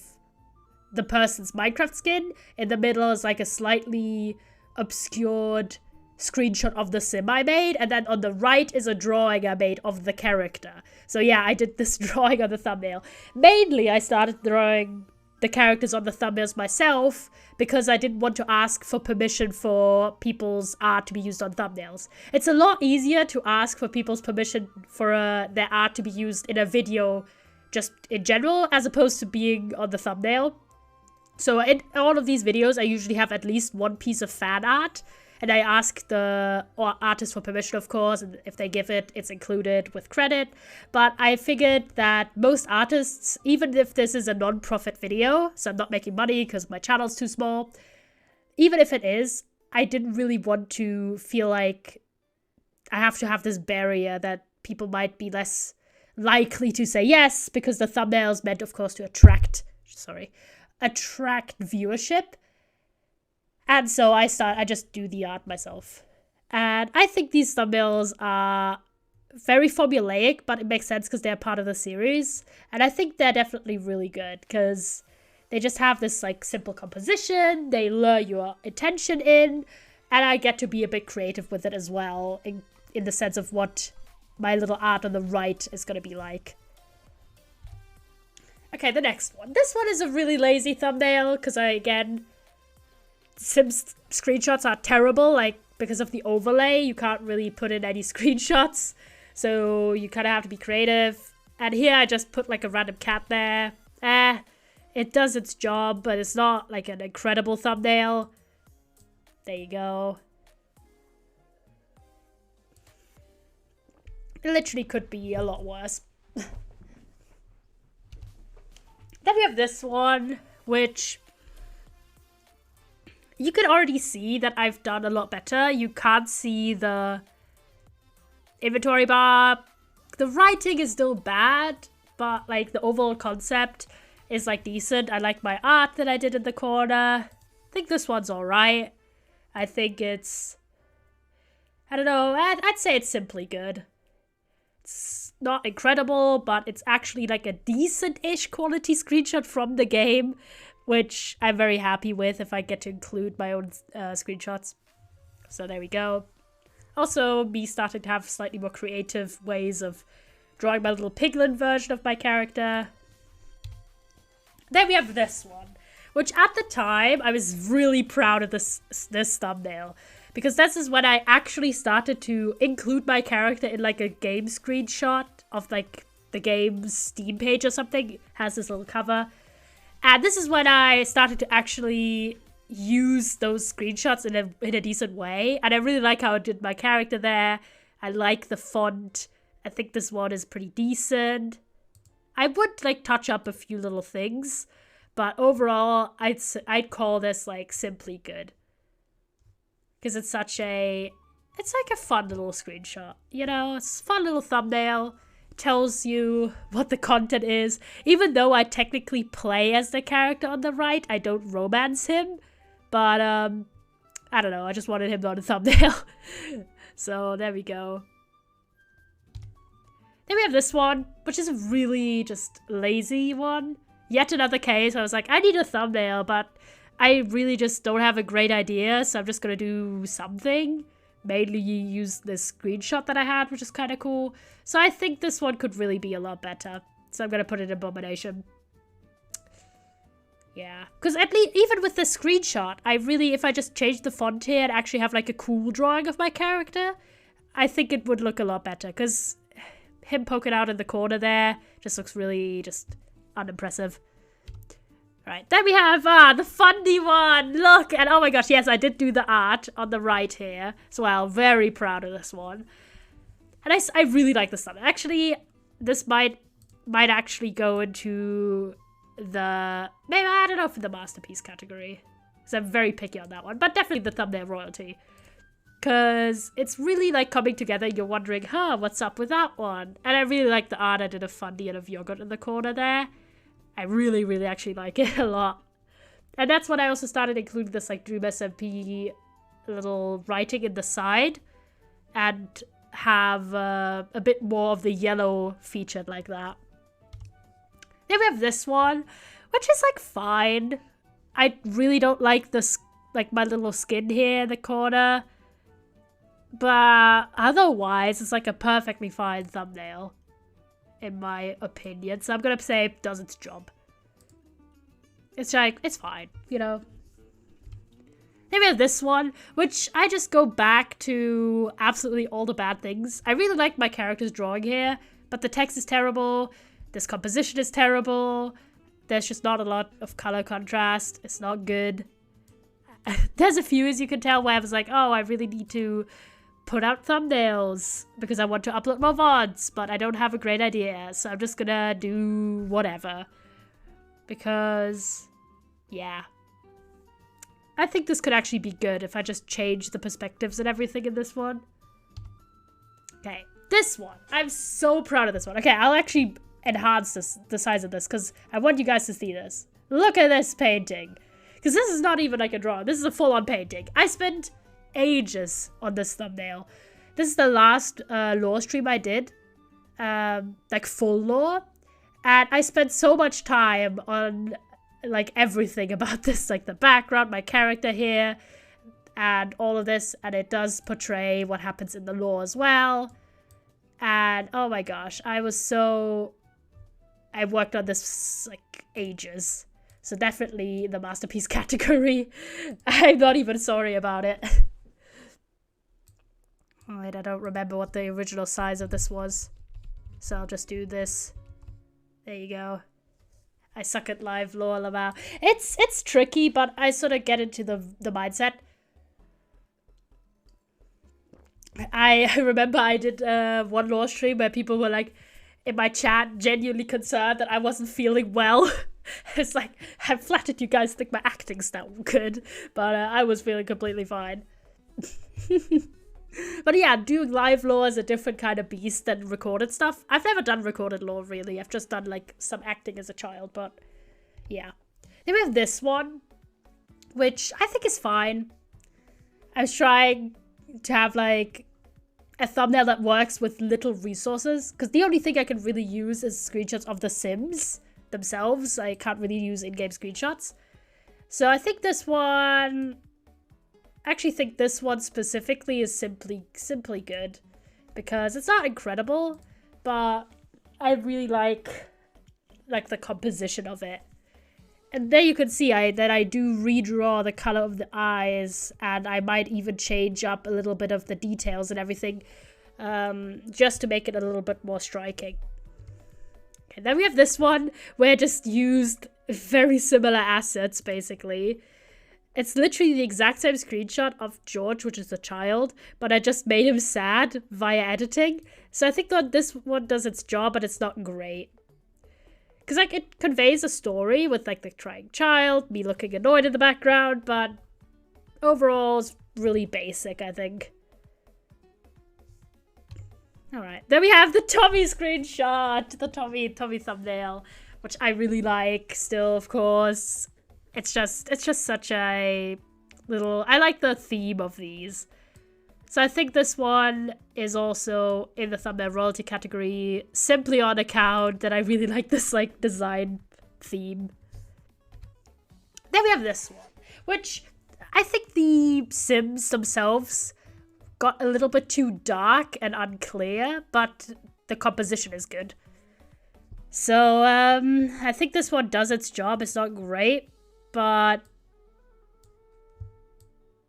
the person's Minecraft skin. In the middle is like a slightly obscured screenshot of the sim I made, and then on the right is a drawing I made of the character. So yeah, I did this drawing on the thumbnail. Mainly, I started drawing the characters on the thumbnails myself because I didn't want to ask for permission for people's art to be used on thumbnails. It's a lot easier to ask for people's permission for their art to be used in a video just in general, as opposed to being on the thumbnail. So in all of these videos, I usually have at least one piece of fan art. And I ask the artist for permission, of course, and if they give it, it's included with credit. But I figured that most artists, even if this is a non-profit video, so I'm not making money because my channel's too small, even if it is, I didn't really want to feel like I have to have this barrier that people might be less likely to say yes, because the thumbnail is meant, of course, to attract viewership. And so I just do the art myself. And I think these thumbnails are very formulaic, but it makes sense because they're part of the series. And I think they're definitely really good because they just have this like simple composition, they lure your attention in, and I get to be a bit creative with it as well, in the sense of what my little art on the right is going to be like. Okay, the next one. This one is a really lazy thumbnail because Sims screenshots are terrible, like, because of the overlay, you can't really put in any screenshots, so you kind of have to be creative. And here I just put, like, a random cat there. It does its job, but it's not, like, an incredible thumbnail. There you go. It literally could be a lot worse. Then we have this one, which you can already see that I've done a lot better. You can't see the inventory bar. The writing is still bad, but like the overall concept is like decent. I like my art that I did in the corner. I think this one's alright. I think it's, I don't know, I'd say it's simply good. It's not incredible, but it's actually like a decent-ish quality screenshot from the game, which I'm very happy with if I get to include my own screenshots. So there we go. Also, me starting to have slightly more creative ways of drawing my little piglin version of my character. Then we have this one, which at the time, I was really proud of this thumbnail. Because this is when I actually started to include my character in like a game screenshot of like the game's Steam page or something. It has this little cover. And this is when I started to actually use those screenshots in a decent way. And I really like how I did my character there. I like the font. I think this one is pretty decent. I would like touch up a few little things, but overall, I'd call this like simply good. Because it's like a fun little screenshot. You know, it's a fun little thumbnail. Tells you what the content is. Even though I technically play as the character on the right, I don't romance him. But, I don't know, I just wanted him on the thumbnail. So, there we go. Then we have this one, which is a really just lazy one. Yet another case, I was like, I need a thumbnail, but I really just don't have a great idea, so I'm just gonna do something. mainly use this screenshot that I had, which is kind of cool. So I think this one could really be a lot better. So I'm going to put it in Abomination. Yeah, because at least, even with the screenshot, if I just change the font here and actually have like a cool drawing of my character, I think it would look a lot better, because him poking out in the corner there just looks really just unimpressive. Right, then we have, the funny one, look, and oh my gosh, yes, I did do the art on the right here as well, very proud of this one. And I really like this one. Actually, this might actually go into the, maybe, I don't know, for the masterpiece category, because I'm very picky on that one, but definitely the thumbnail royalty, because it's really like coming together. You're wondering, what's up with that one? And I really like the art. I did a funny and of yogurt in the corner there. I really, really actually like it a lot. And that's when I also started including this like Dream SMP little writing in the side, and have a bit more of the yellow featured like that. Then we have this one, which is like fine. I really don't like this, like my little skin here in the corner, but otherwise it's like a perfectly fine thumbnail, in my opinion. So I'm gonna say it does its job. It's like, it's fine, you know. Then we have this one, which I just go back to absolutely all the bad things. I really like my character's drawing here, but the text is terrible. This composition is terrible. There's just not a lot of color contrast. It's not good. There's a few, as you can tell, where I was like, oh, I really need to put out thumbnails because I want to upload more VODs, but I don't have a great idea, so I'm just gonna do whatever. Because, yeah. I think this could actually be good if I just change the perspectives and everything in this one. Okay, this one. I'm so proud of this one. Okay, I'll actually enhance the size of this, because I want you guys to see this. Look at this painting. Because this is not even like a drawing. This is a full-on painting. I spent ages on this thumbnail. This is the last lore stream I did. Like full lore. And I spent so much time on like everything about this. Like the background, my character here, and all of this. And it does portray what happens in the lore as well. And oh my gosh, I worked on this like ages. So definitely the masterpiece category. I'm not even sorry about it. Alright, I don't remember what the original size of this was. So I'll just do this. There you go. I suck at live lore, Lamau. It's tricky, but I sort of get into the mindset. I remember I did one lore stream where people were like, in my chat, genuinely concerned that I wasn't feeling well. It's like, I'm flattered you guys think my acting's that good, but I was feeling completely fine. But yeah, doing live lore is a different kind of beast than recorded stuff. I've never done recorded lore, really. I've just done, like, some acting as a child, but yeah. Then we have this one, which I think is fine. I was trying to have, like, a thumbnail that works with little resources, because the only thing I can really use is screenshots of the Sims themselves. I can't really use in-game screenshots. So I think this one... I actually think this one specifically is simply good, because it's not incredible, but I really like the composition of it. And there you can see that I do redraw the color of the eyes, and I might even change up a little bit of the details and everything, just to make it a little bit more striking. Okay, then we have this one where I just used very similar assets, basically. It's literally the exact same screenshot of George, which is the child, but I just made him sad via editing. So I think that this one does its job, but it's not great. Because, like, it conveys a story with, like, the crying child, me looking annoyed in the background, but overall it's really basic, I think. Alright, then we have the Tommy screenshot, the Tommy thumbnail, which I really like still, of course. It's just such a little... I like the theme of these. So I think this one is also in the thumbnail royalty category, simply on account that I really like this, like, design theme. Then we have this one, which I think the Sims themselves got a little bit too dark and unclear, but the composition is good. So, I think this one does its job. It's not great, but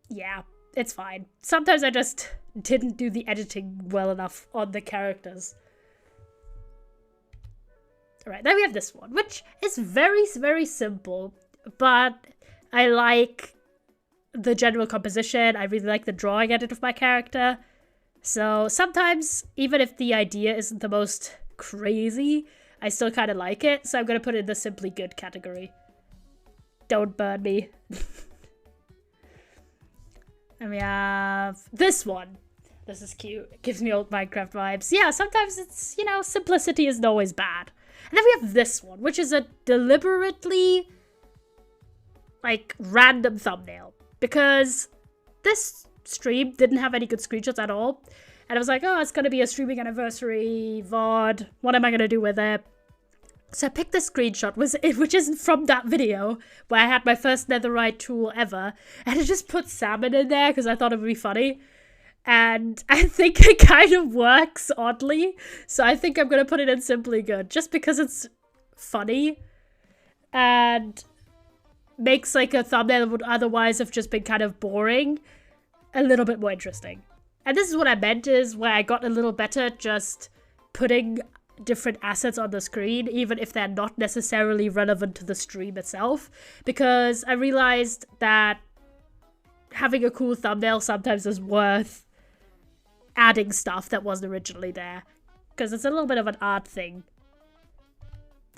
yeah, it's fine. Sometimes I just didn't do the editing well enough on the characters. Alright, then we have this one, which is very, very simple, but I like the general composition. I really like the drawing edit of my character. So sometimes, even if the idea isn't the most crazy, I still kind of like it. So I'm going to put it in the simply good category. Don't burn me. And we have this one. This is cute. It gives me old Minecraft vibes. Yeah, sometimes it's, you know, simplicity isn't always bad. And then we have this one, which is a deliberately, like, random thumbnail. Because this stream didn't have any good screenshots at all. And I was like, oh, it's going to be a streaming anniversary VOD. What am I going to do with it? So I picked this screenshot, which isn't from that video, where I had my first netherite tool ever. And I just put salmon in there because I thought it would be funny. And I think it kind of works, oddly. So I think I'm going to put it in simply good. Just because it's funny. And makes like a thumbnail that would otherwise have just been kind of boring a little bit more interesting. And this is what I meant, is where I got a little better just putting different assets on the screen, even if they're not necessarily relevant to the stream itself. Because I realized that having a cool thumbnail sometimes is worth adding stuff that wasn't originally there. Because it's a little bit of an art thing.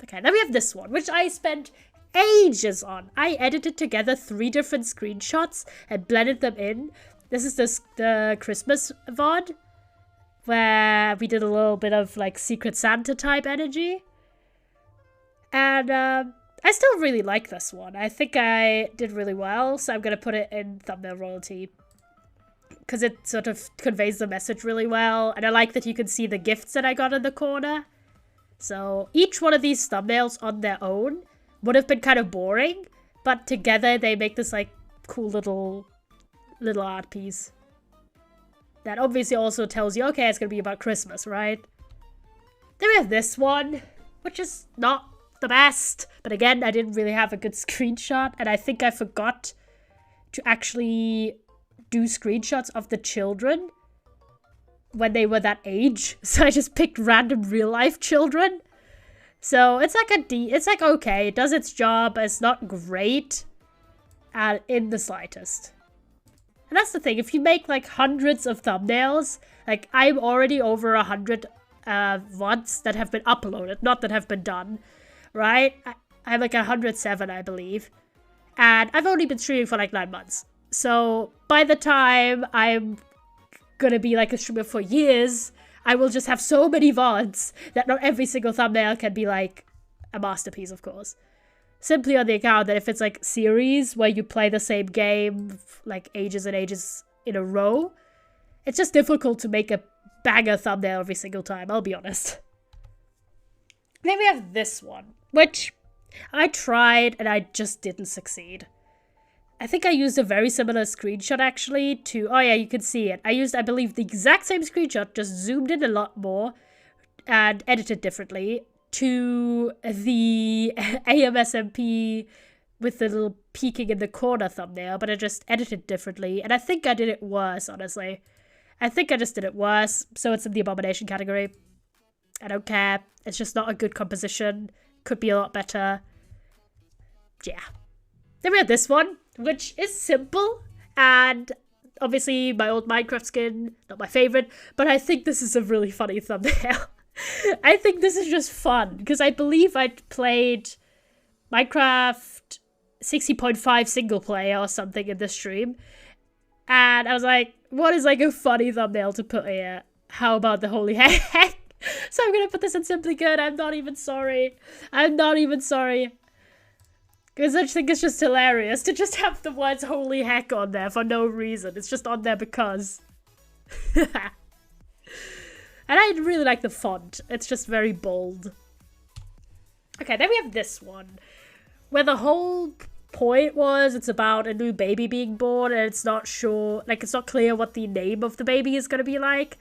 Okay, then we have this one, which I spent ages on. I edited together 3 different screenshots and blended them in. This is the Christmas VOD, where we did a little bit of like Secret Santa type energy. And I still really like this one. I think I did really well, so I'm going to put it in thumbnail royalty. Because it sort of conveys the message really well. And I like that you can see the gifts that I got in the corner. So each one of these thumbnails on their own would have been kind of boring, but together they make this like cool little art piece. That obviously also tells you, okay, it's going to be about Christmas, right? Then we have this one, which is not the best. But again, I didn't really have a good screenshot. And I think I forgot to actually do screenshots of the children when they were that age. So I just picked random real life children. So it's like it's like okay. It does its job. It's not great in the slightest. And that's the thing, if you make like hundreds of thumbnails, like I'm already over 100 VODs that have been uploaded, not that have been done, right? I'm like 107, I believe. And I've only been streaming for like 9 months. So by the time I'm gonna be like a streamer for years, I will just have so many VODs that not every single thumbnail can be like a masterpiece, of course. Simply on the account that if it's like series where you play the same game like ages and ages in a row, it's just difficult to make a banger thumbnail every single time, I'll be honest. Then we have this one, which I tried and I just didn't succeed. I think I used a very similar screenshot actually to, oh yeah, you can see it. I used, I believe, the exact same screenshot, just zoomed in a lot more and edited differently to the AMSMP with the little peeking in the corner thumbnail, but I just edited differently. And I think I did it worse, honestly. I think I just did it worse, so it's in the abomination category. I don't care. It's just not a good composition. Could be a lot better. Yeah. Then we have this one, which is simple, and obviously my old Minecraft skin, not my favorite, but I think this is a really funny thumbnail. I think this is just fun, because I believe I played Minecraft 60.5 single player or something in this stream, and I was like, what is like a funny thumbnail to put here? How about the holy heck? So I'm gonna put this in simply good. I'm not even sorry. I'm not even sorry. Because I just think it's just hilarious to just have the words holy heck on there for no reason. It's just on there because. And I really like the font. It's just very bold. Okay, then we have this one, where the whole point was it's about a new baby being born, and it's not sure, like, it's not clear what the name of the baby is going to be like,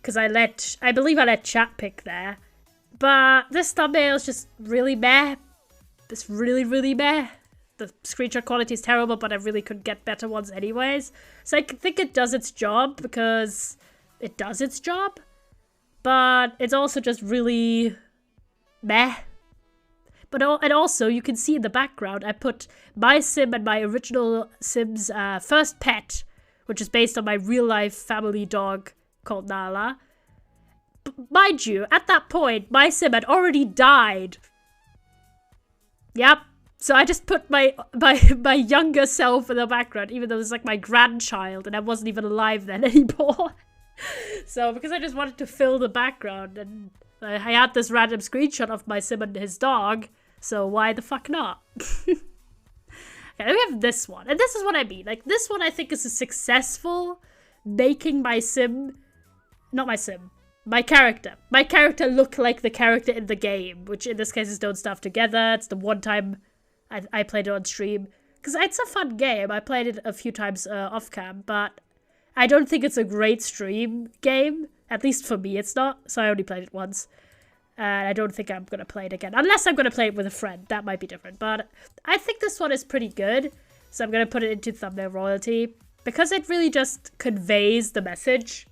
because I believe I let chat pick there. But this thumbnail is just really meh. It's really, really meh. The screenshot quality is terrible, but I really could get better ones anyways. So I think it does its job, because it does its job, but it's also just really meh. But and also, you can see in the background, I put my sim and my original sim's first pet, which is based on my real-life family dog called Nala. Mind you, at that point, my sim had already died. Yep. So I just put my younger self in the background, even though it's like my grandchild, and I wasn't even alive then anymore. So because I just wanted to fill the background, and I had this random screenshot of my sim and his dog, so why the fuck not? Okay, then we have this one, and this is what I mean. Like, this one I think is a successful making my sim, not my sim, my character look like the character in the game, which in this case is Don't Starve Together. It's the one time I played it on stream, because it's a fun game. I played it a few times off cam, but I don't think it's a great stream game. At least for me, it's not. So I only played it once. And I don't think I'm going to play it again. Unless I'm going to play it with a friend. That might be different. But I think this one is pretty good. So I'm going to put it into thumbnail royalty, because it really just conveys the message.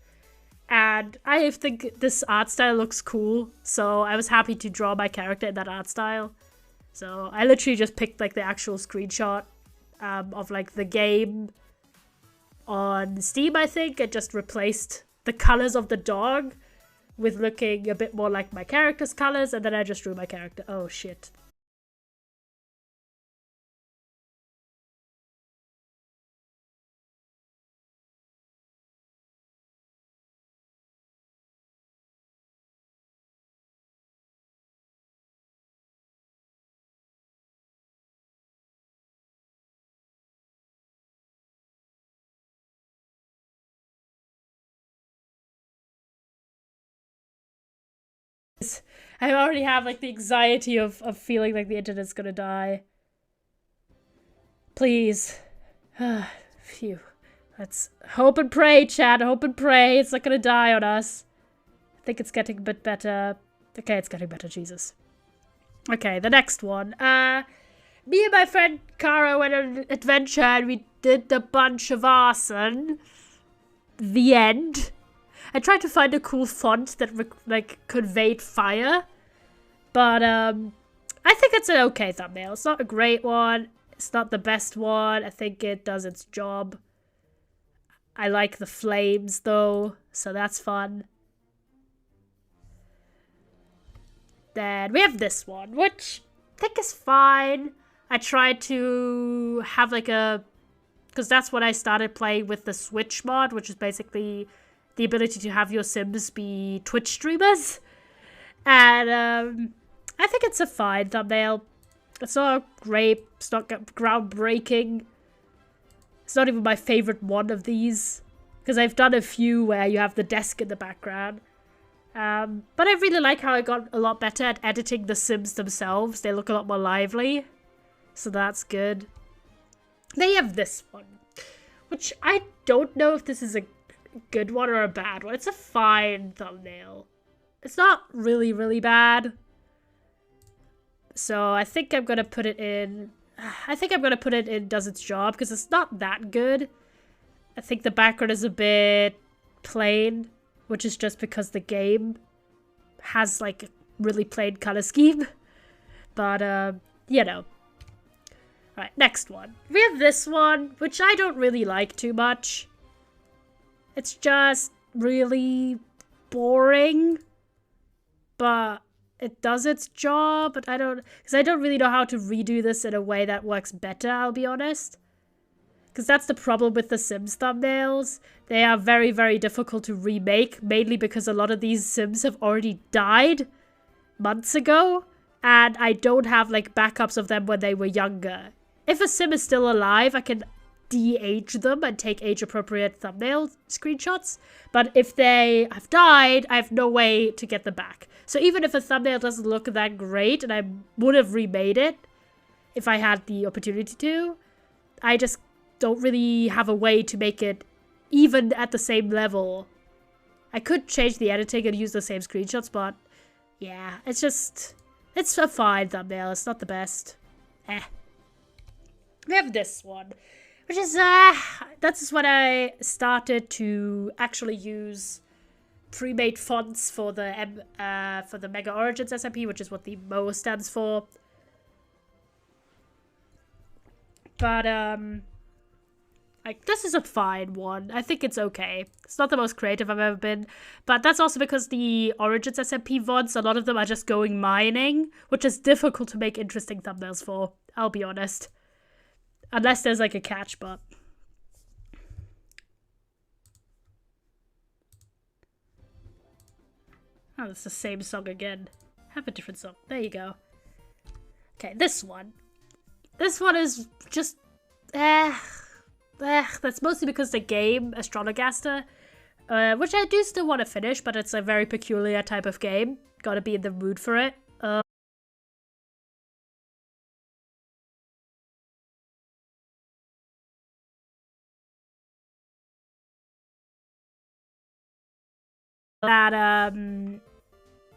And I think this art style looks cool. So I was happy to draw my character in that art style. So I literally just picked like the actual screenshot of like the game on Steam, I think. I just replaced the colors of the dog with looking a bit more like my character's colors, and then I just drew my character. Oh shit. I already have like the anxiety of feeling like the internet's gonna die. Please. Phew. Let's hope and pray, chat. Hope and pray it's not gonna die on us. I think it's getting a bit better. Okay, it's getting better, Jesus. Okay, the next one. Me and my friend Cara went on an adventure and we did a bunch of arson. The end. I tried to find a cool font that like conveyed fire, but I think it's an okay thumbnail. It's not a great one. It's not the best one. I think it does its job. I like the flames though, so that's fun. Then we have this one, which I think is fine. I tried to have like because that's when I started playing with the Switch mod, which is basically the ability to have your Sims be Twitch streamers. And I think it's a fine thumbnail. It's not great. It's not groundbreaking. It's not even my favorite one of these, because I've done a few where you have the desk in the background. But I really like how I got a lot better at editing the Sims themselves. They look a lot more lively. So that's good. Then you have this one, which I don't know if this is a good one or a bad one. It's a fine thumbnail. It's not really, really bad. So I think I'm gonna put it in. I think I'm gonna put it in does its job, because it's not that good. I think the background is a bit plain, which is just because the game has like a really plain color scheme. But you know. Alright, next one. We have this one, which I don't really like too much. It's just really boring, but it does its job. But I don't really know how to redo this in a way that works better, I'll be honest. Because that's the problem with the Sims thumbnails. They are very, very difficult to remake, mainly because a lot of these Sims have already died months ago, and I don't have like backups of them when they were younger. If a Sim is still alive, I can de-age them and take age-appropriate thumbnail screenshots. But if they have died, I have no way to get them back. So even if a thumbnail doesn't look that great and I would have remade it, if I had the opportunity to. I just don't really have a way to make it even at the same level. I could change the editing and use the same screenshots, but yeah, it's a fine thumbnail. It's not the best. We have this one, which is, that's when I started to actually use pre-made fonts for the Mega Origins SMP, which is what the MO stands for. But, like, this is a fine one. I think it's okay. It's not the most creative I've ever been. But that's also because the Origins SMP VODs, a lot of them are just going mining, which is difficult to make interesting thumbnails for. I'll be honest. Unless there's, like, a catch, but... Oh, it's the same song again. Have a different song. There you go. Okay, this one. This one is just... that's mostly because the game, Astronogaster, which I do still want to finish, but it's a very peculiar type of game. Gotta be in the mood for it.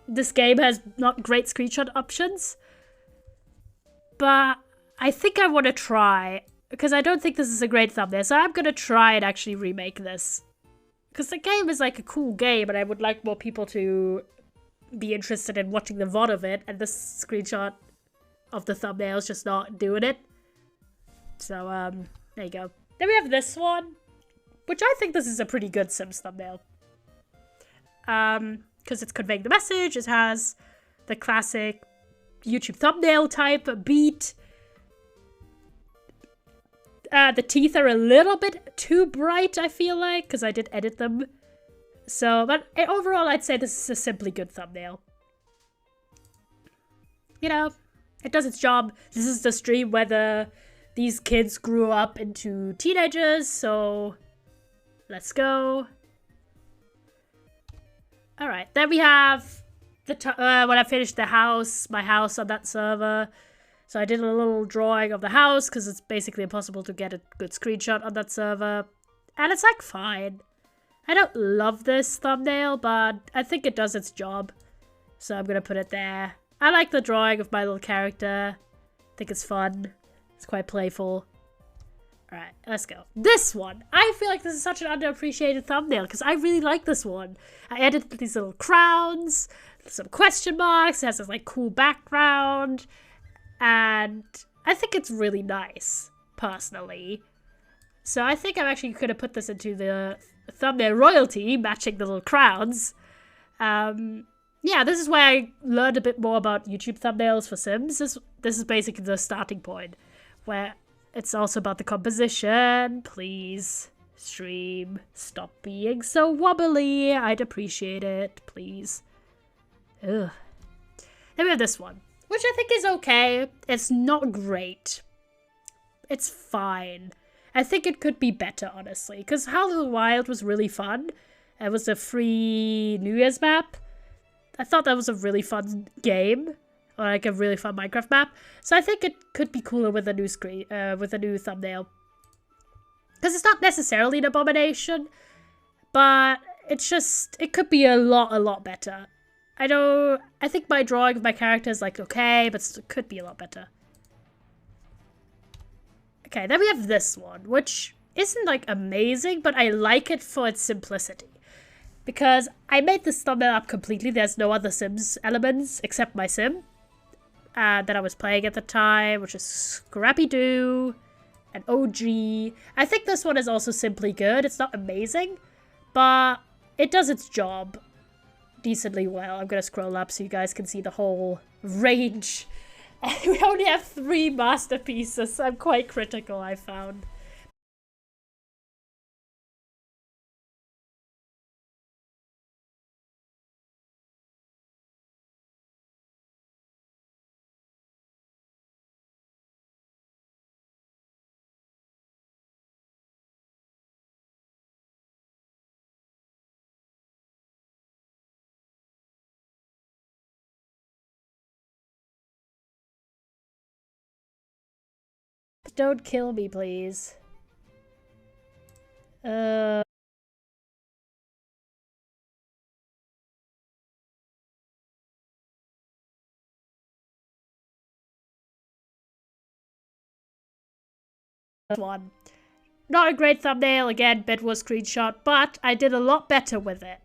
This game has not great screenshot options, but I think I want to try, because I don't think this is a great thumbnail, so I'm gonna try and actually remake this. Because the game is like a cool game, and I would like more people to be interested in watching the VOD of it, and this screenshot of the thumbnail is just not doing it. So, there you go. Then we have this one, which I think this is a pretty good Sims thumbnail. Because it's conveying the message, it has the classic YouTube thumbnail type beat. The teeth are a little bit too bright, I feel like, because I did edit them. So, but overall, I'd say this is a simply good thumbnail. You know, it does its job. This is the stream where these kids grew up into teenagers, so let's go. Alright, then we have when I finished my house on that server. So I did a little drawing of the house, because it's basically impossible to get a good screenshot on that server. And it's like fine. I don't love this thumbnail, but I think it does its job. So I'm gonna put it there. I like the drawing of my little character. I think it's fun. It's quite playful. Alright, let's go. This one! I feel like this is such an underappreciated thumbnail, because I really like this one. I edited these little crowns, some question marks, it has this like cool background, and I think it's really nice, personally. So I think I'm actually going to put this into the thumbnail royalty, matching the little crowns. Yeah, this is where I learned a bit more about YouTube thumbnails for Sims. This is basically the starting point, where it's also about the composition. Please, stream, stop being so wobbly. I'd appreciate it, please. Ugh. Then we have this one, which I think is okay. It's not great. It's fine. I think it could be better, honestly, because Howl of the Wild was really fun. It was a free New Year's map. I thought that was a really fun game. Or like a really fun Minecraft map. So I think it could be cooler with a new with a new thumbnail. Because it's not necessarily an abomination, but it's just, it could be a lot better. I think my drawing of my character is like okay, but it could be a lot better. Okay, then we have this one, which isn't like amazing, but I like it for its simplicity. Because I made this thumbnail up completely. There's no other Sims elements except my sim that I was playing at the time, which is Scrappy Doo and OG. I think this one is also simply good. It's not amazing, but it does its job decently well. I'm gonna scroll up so you guys can see the whole range. We only have 3 masterpieces. I'm quite critical, I found. Just don't kill me, please. One. Not a great thumbnail, again, bit was screenshot, but I did a lot better with it.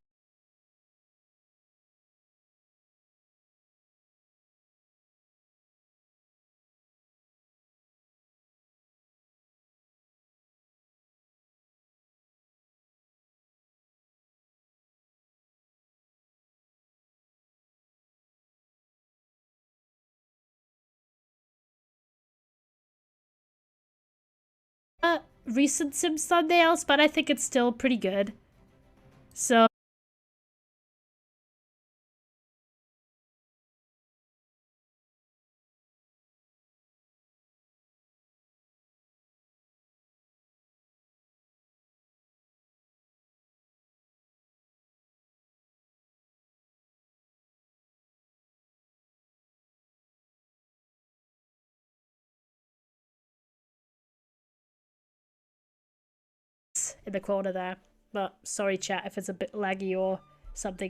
Recent Sims thumbnails, but I think it's still pretty good. So in the corner there. But sorry chat if it's a bit laggy or something.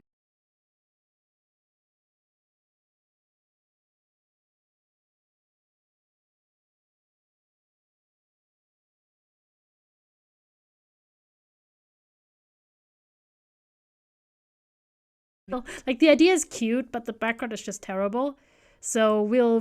Like the idea is cute, but the background is just terrible. So we'll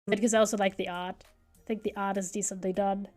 because I also like the art. I think the art is decently done.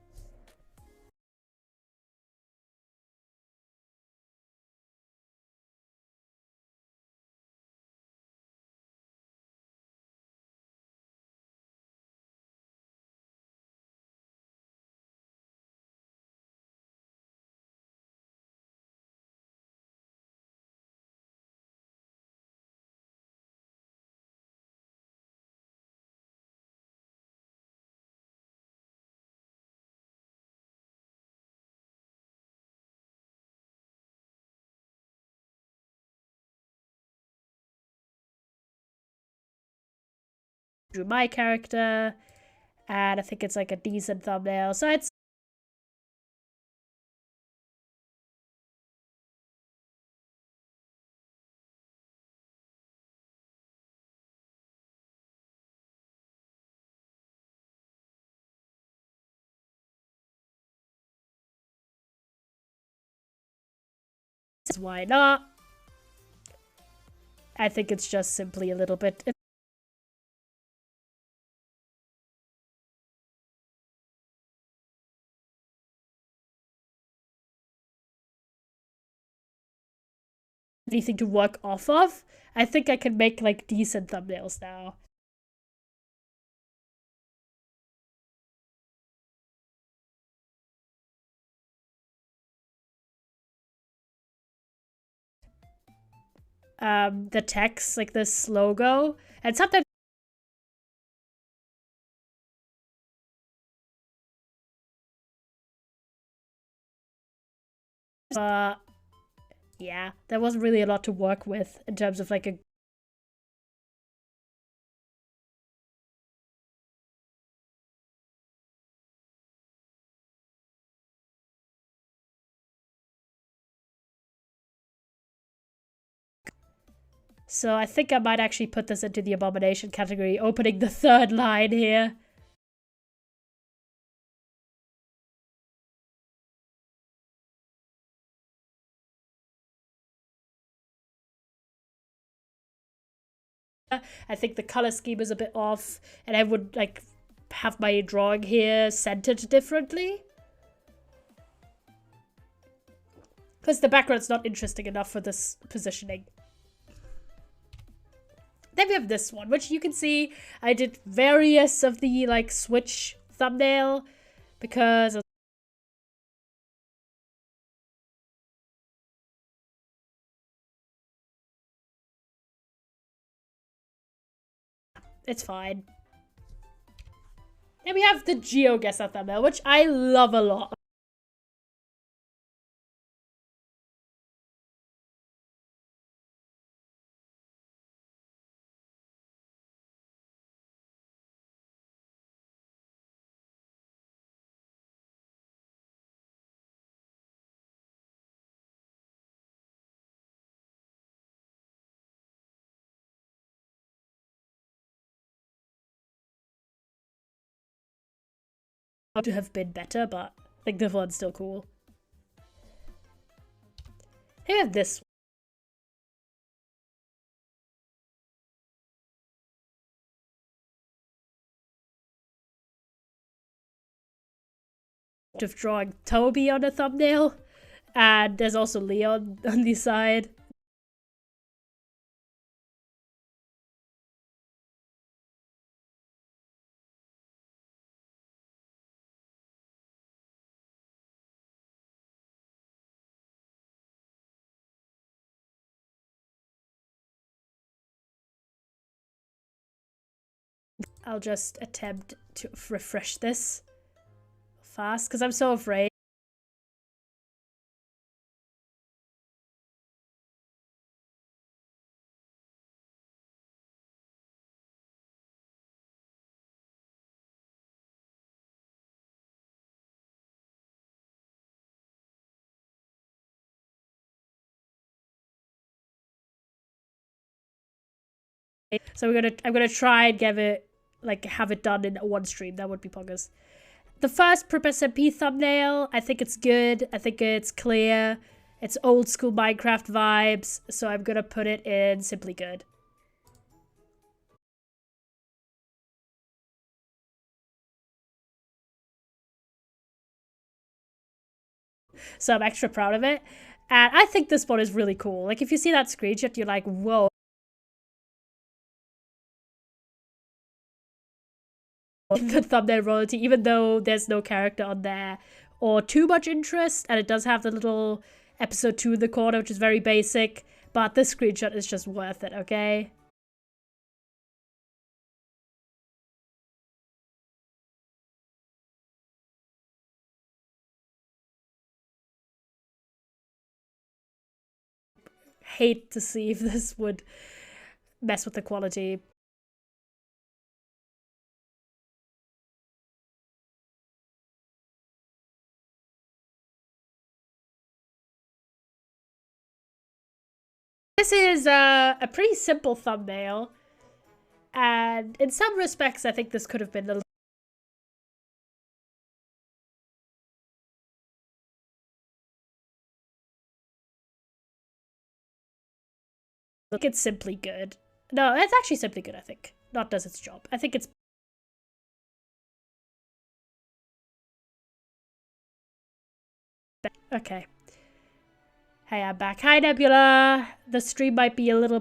Drew my character, and I think it's like a decent thumbnail. So it's why not? I think it's just simply a little bit. Anything to work off of. I think I can make like decent thumbnails now. The text, like this logo, and sometimes yeah, there wasn't really a lot to work with in terms of like a so I think I might actually put this into the abomination category, opening the third line here. I think the color scheme is a bit off, and I would like have my drawing here centered differently. Because the background's not interesting enough for this positioning. Then we have this one, which you can see I did various of the like Switch thumbnail because it's fine. Then we have the GeoGuessr thumbnail, which I love a lot. To have been better, but I think the one's still cool. Here we have this one. Of drawing Toby on a thumbnail, and there's also Leon on the side. I'll just attempt to refresh this fast because I'm so afraid. So I'm gonna try and give it like have it done in one stream. That would be poggers. The first Professor P thumbnail, I think it's good. I think it's clear. It's old school Minecraft vibes, so I'm gonna put it in Simply Good. So I'm extra proud of it. And I think this one is really cool. Like, if you see that screenshot, you're like, whoa. The thumbnail royalty, even though there's no character on there or too much interest, and it does have the little episode 2 in the corner, which is very basic, but this screenshot is just worth it, okay? Hate to see if this would mess with the quality. This is a pretty simple thumbnail, and in some respects, I think this could have been a little. Look, it's simply good. No, it's actually simply good, I think. Not does its job. I think it's. Okay. Hey, I'm back. Hi, Nebula. The stream might be a little.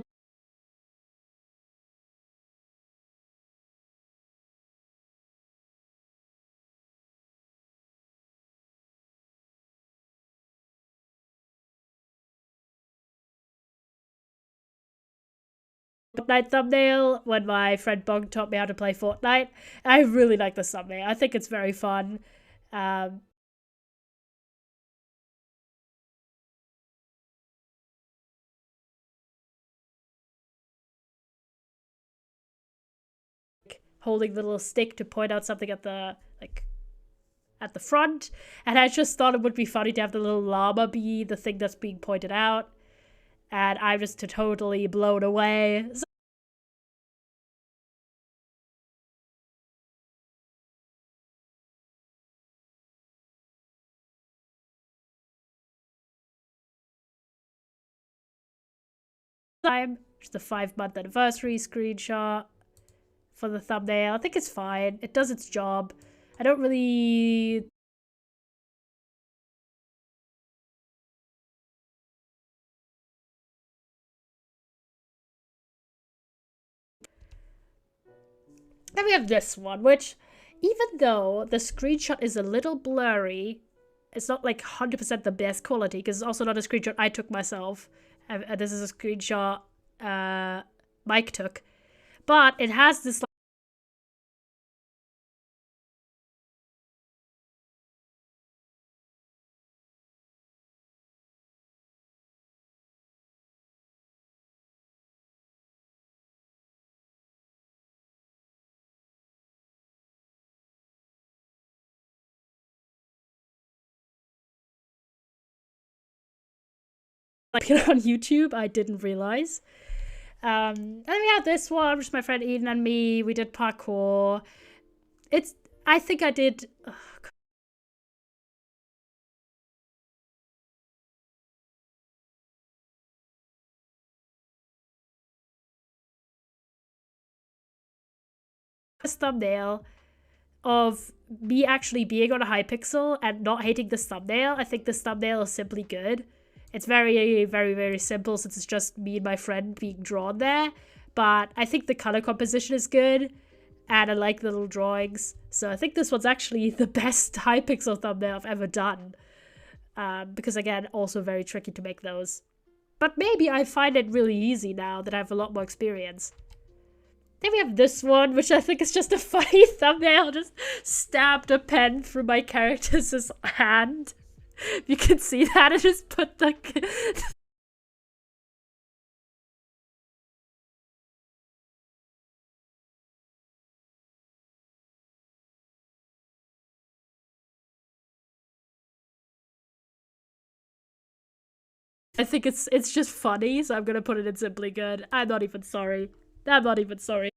Fortnite thumbnail when my friend Bong taught me how to play Fortnite. I really like the thumbnail. I think it's very fun. Holding the little stick to point out something at the at the front, and I just thought it would be funny to have the little llama be the thing that's being pointed out, and I'm just totally blown away. So it's the 5-month anniversary screenshot for the thumbnail. I think it's fine. It does its job. I don't really Then we have this one, which, even though the screenshot is a little blurry, it's not like 100% the best quality, because it's also not a screenshot I took myself. This is a screenshot Mike took. But it has this like on YouTube. I didn't realize. And then we have this one, which is my friend Eden and me. We did parkour. I think I did. This thumbnail of me actually being on a Hypixel and not hating this thumbnail. I think this thumbnail is simply good. It's very, very, very simple since it's just me and my friend being drawn there. But I think the color composition is good. And I like the little drawings. So I think this one's actually the best Hypixel thumbnail I've ever done. Because again, also very tricky to make those. But maybe I find it really easy now that I have a lot more experience. Then we have this one, which I think is just a funny thumbnail. Just stabbed a pen through my character's hand. You can see that. I just put the... I think it's just funny, so I'm gonna put it in Simply Good. I'm not even sorry. I'm not even sorry.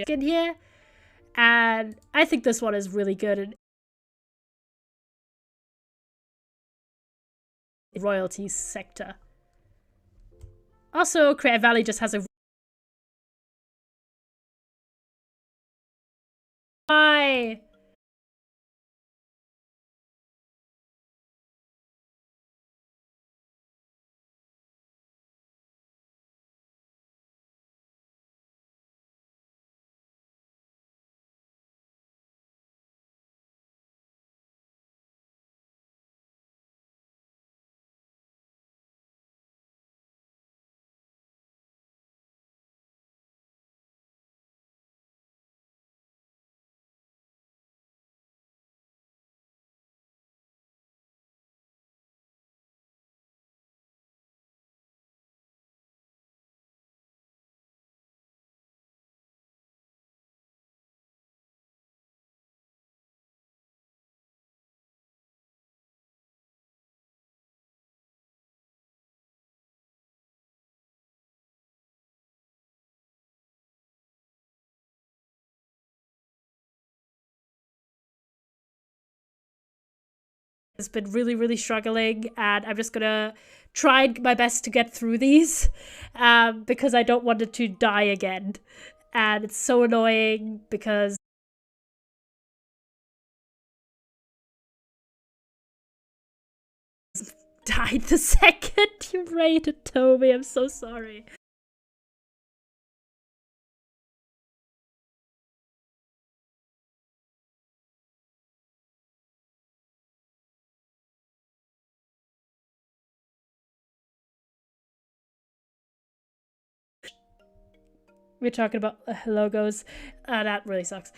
In here, and I think this one is really good in the royalties sector. Also, Creative Valley just has a... Why? Has been really, really struggling, and I'm just gonna try my best to get through these because I don't want it to die again. And it's so annoying because died the second you rated Toby. I'm so sorry. We're talking about logos. That really sucks.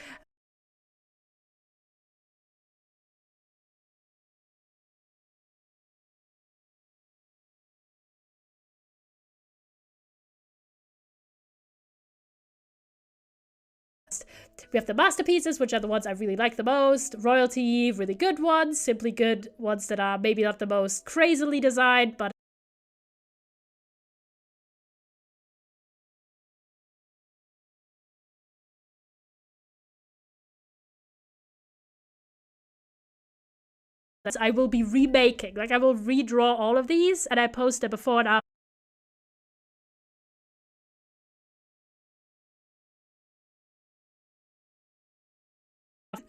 We have the masterpieces, which are the ones I really like the most. Royalty, really good ones. Simply Good ones that are maybe not the most crazily designed, but I will be remaking. Like, I will redraw all of these, and I post a before and after.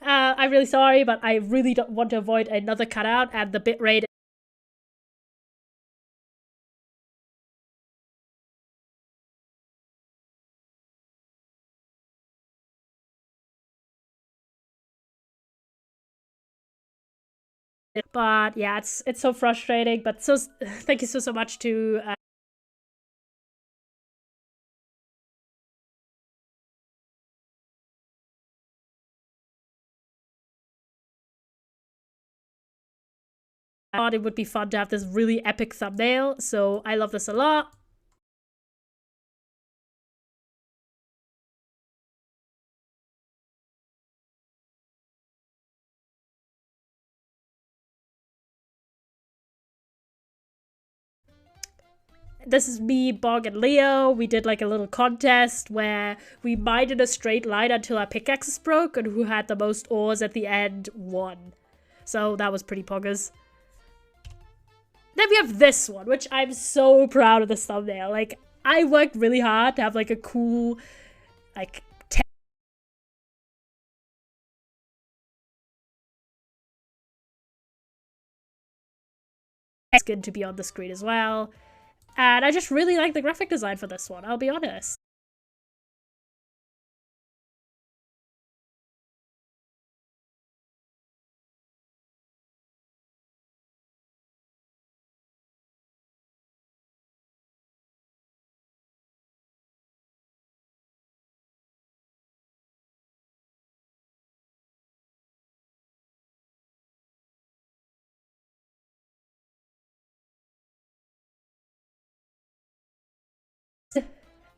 I'm really sorry, but I really don't want to avoid another cutout, and the bitrate. But yeah, it's so frustrating. But so thank you so much to. I thought it would be fun to have this really epic thumbnail, so I love this a lot. This is me, Bog, and Leo. We did like a little contest where we mined in a straight line until our pickaxes broke, and who had the most ores at the end won. So that was pretty poggers. Then we have this one, which I'm so proud of this thumbnail. Like, I worked really hard to have like a cool, like, skin to be on the screen as well. And I just really like the graphic design for this one, I'll be honest.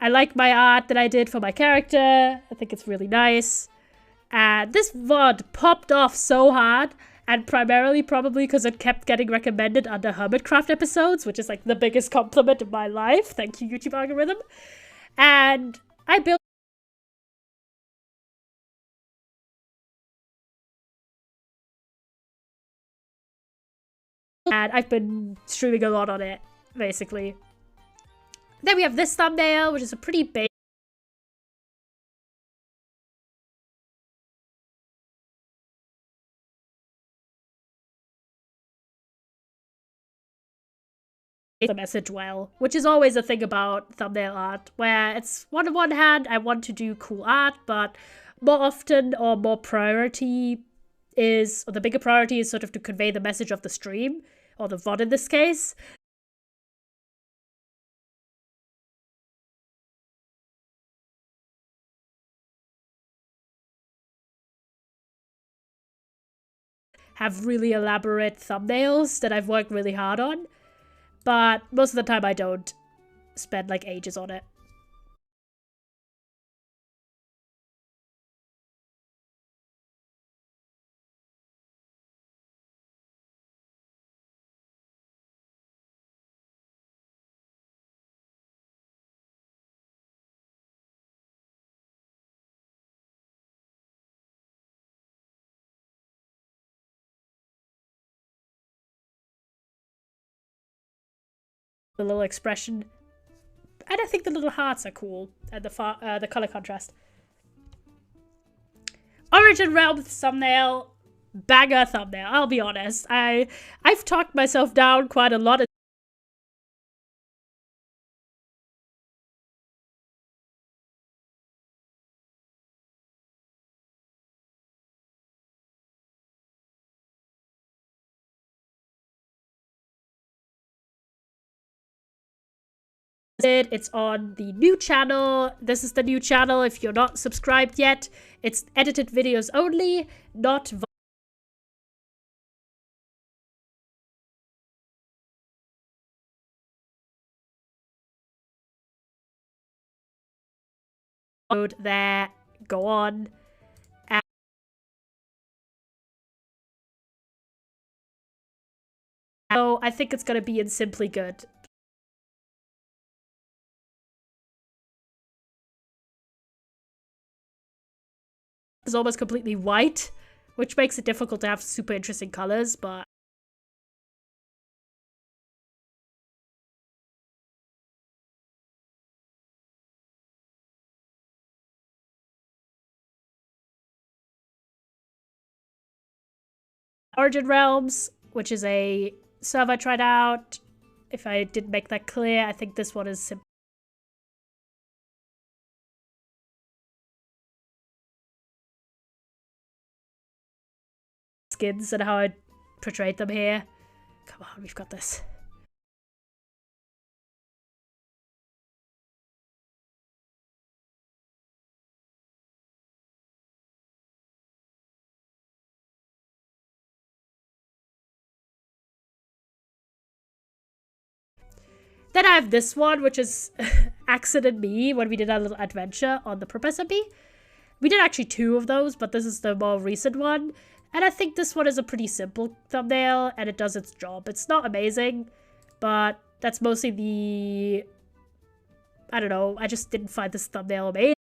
I like my art that I did for my character. I think it's really nice. And this VOD popped off so hard, and primarily probably because it kept getting recommended under Hermitcraft episodes, which is like the biggest compliment of my life. Thank you, YouTube algorithm. And I built. And I've been streaming a lot on it, basically. Then we have this thumbnail, which is a pretty basic the message well, which is always a thing about thumbnail art, where it's on one hand, I want to do cool art, but more often or more priority is, or the bigger priority is sort of to convey the message of the stream, or the VOD in this case. Have really elaborate thumbnails that I've worked really hard on, but most of the time I don't spend like ages on it. The little expression, and I think the little hearts are cool, and the color contrast. Origin Realm thumbnail, banger thumbnail. I'll be honest. I've talked myself down quite a lot. It's on the new channel. This is the new channel. If you're not subscribed yet, it's edited videos only, not there. Go on. And so I think it's gonna be in Simply Good. It's almost completely white, which makes it difficult to have super interesting colors, but Origin Realms, which is a server I tried out. If I didn't make that clear, I think this one is simple. Skins and how I portrayed them here. Come on, we've got this. Then I have this one, which is Accident Me, when we did our little adventure on the Prep SMP. We did actually 2 of those, but this is the more recent one. And I think this one is a pretty simple thumbnail, and it does its job. It's not amazing, but that's mostly the... I don't know, I just didn't find this thumbnail amazing.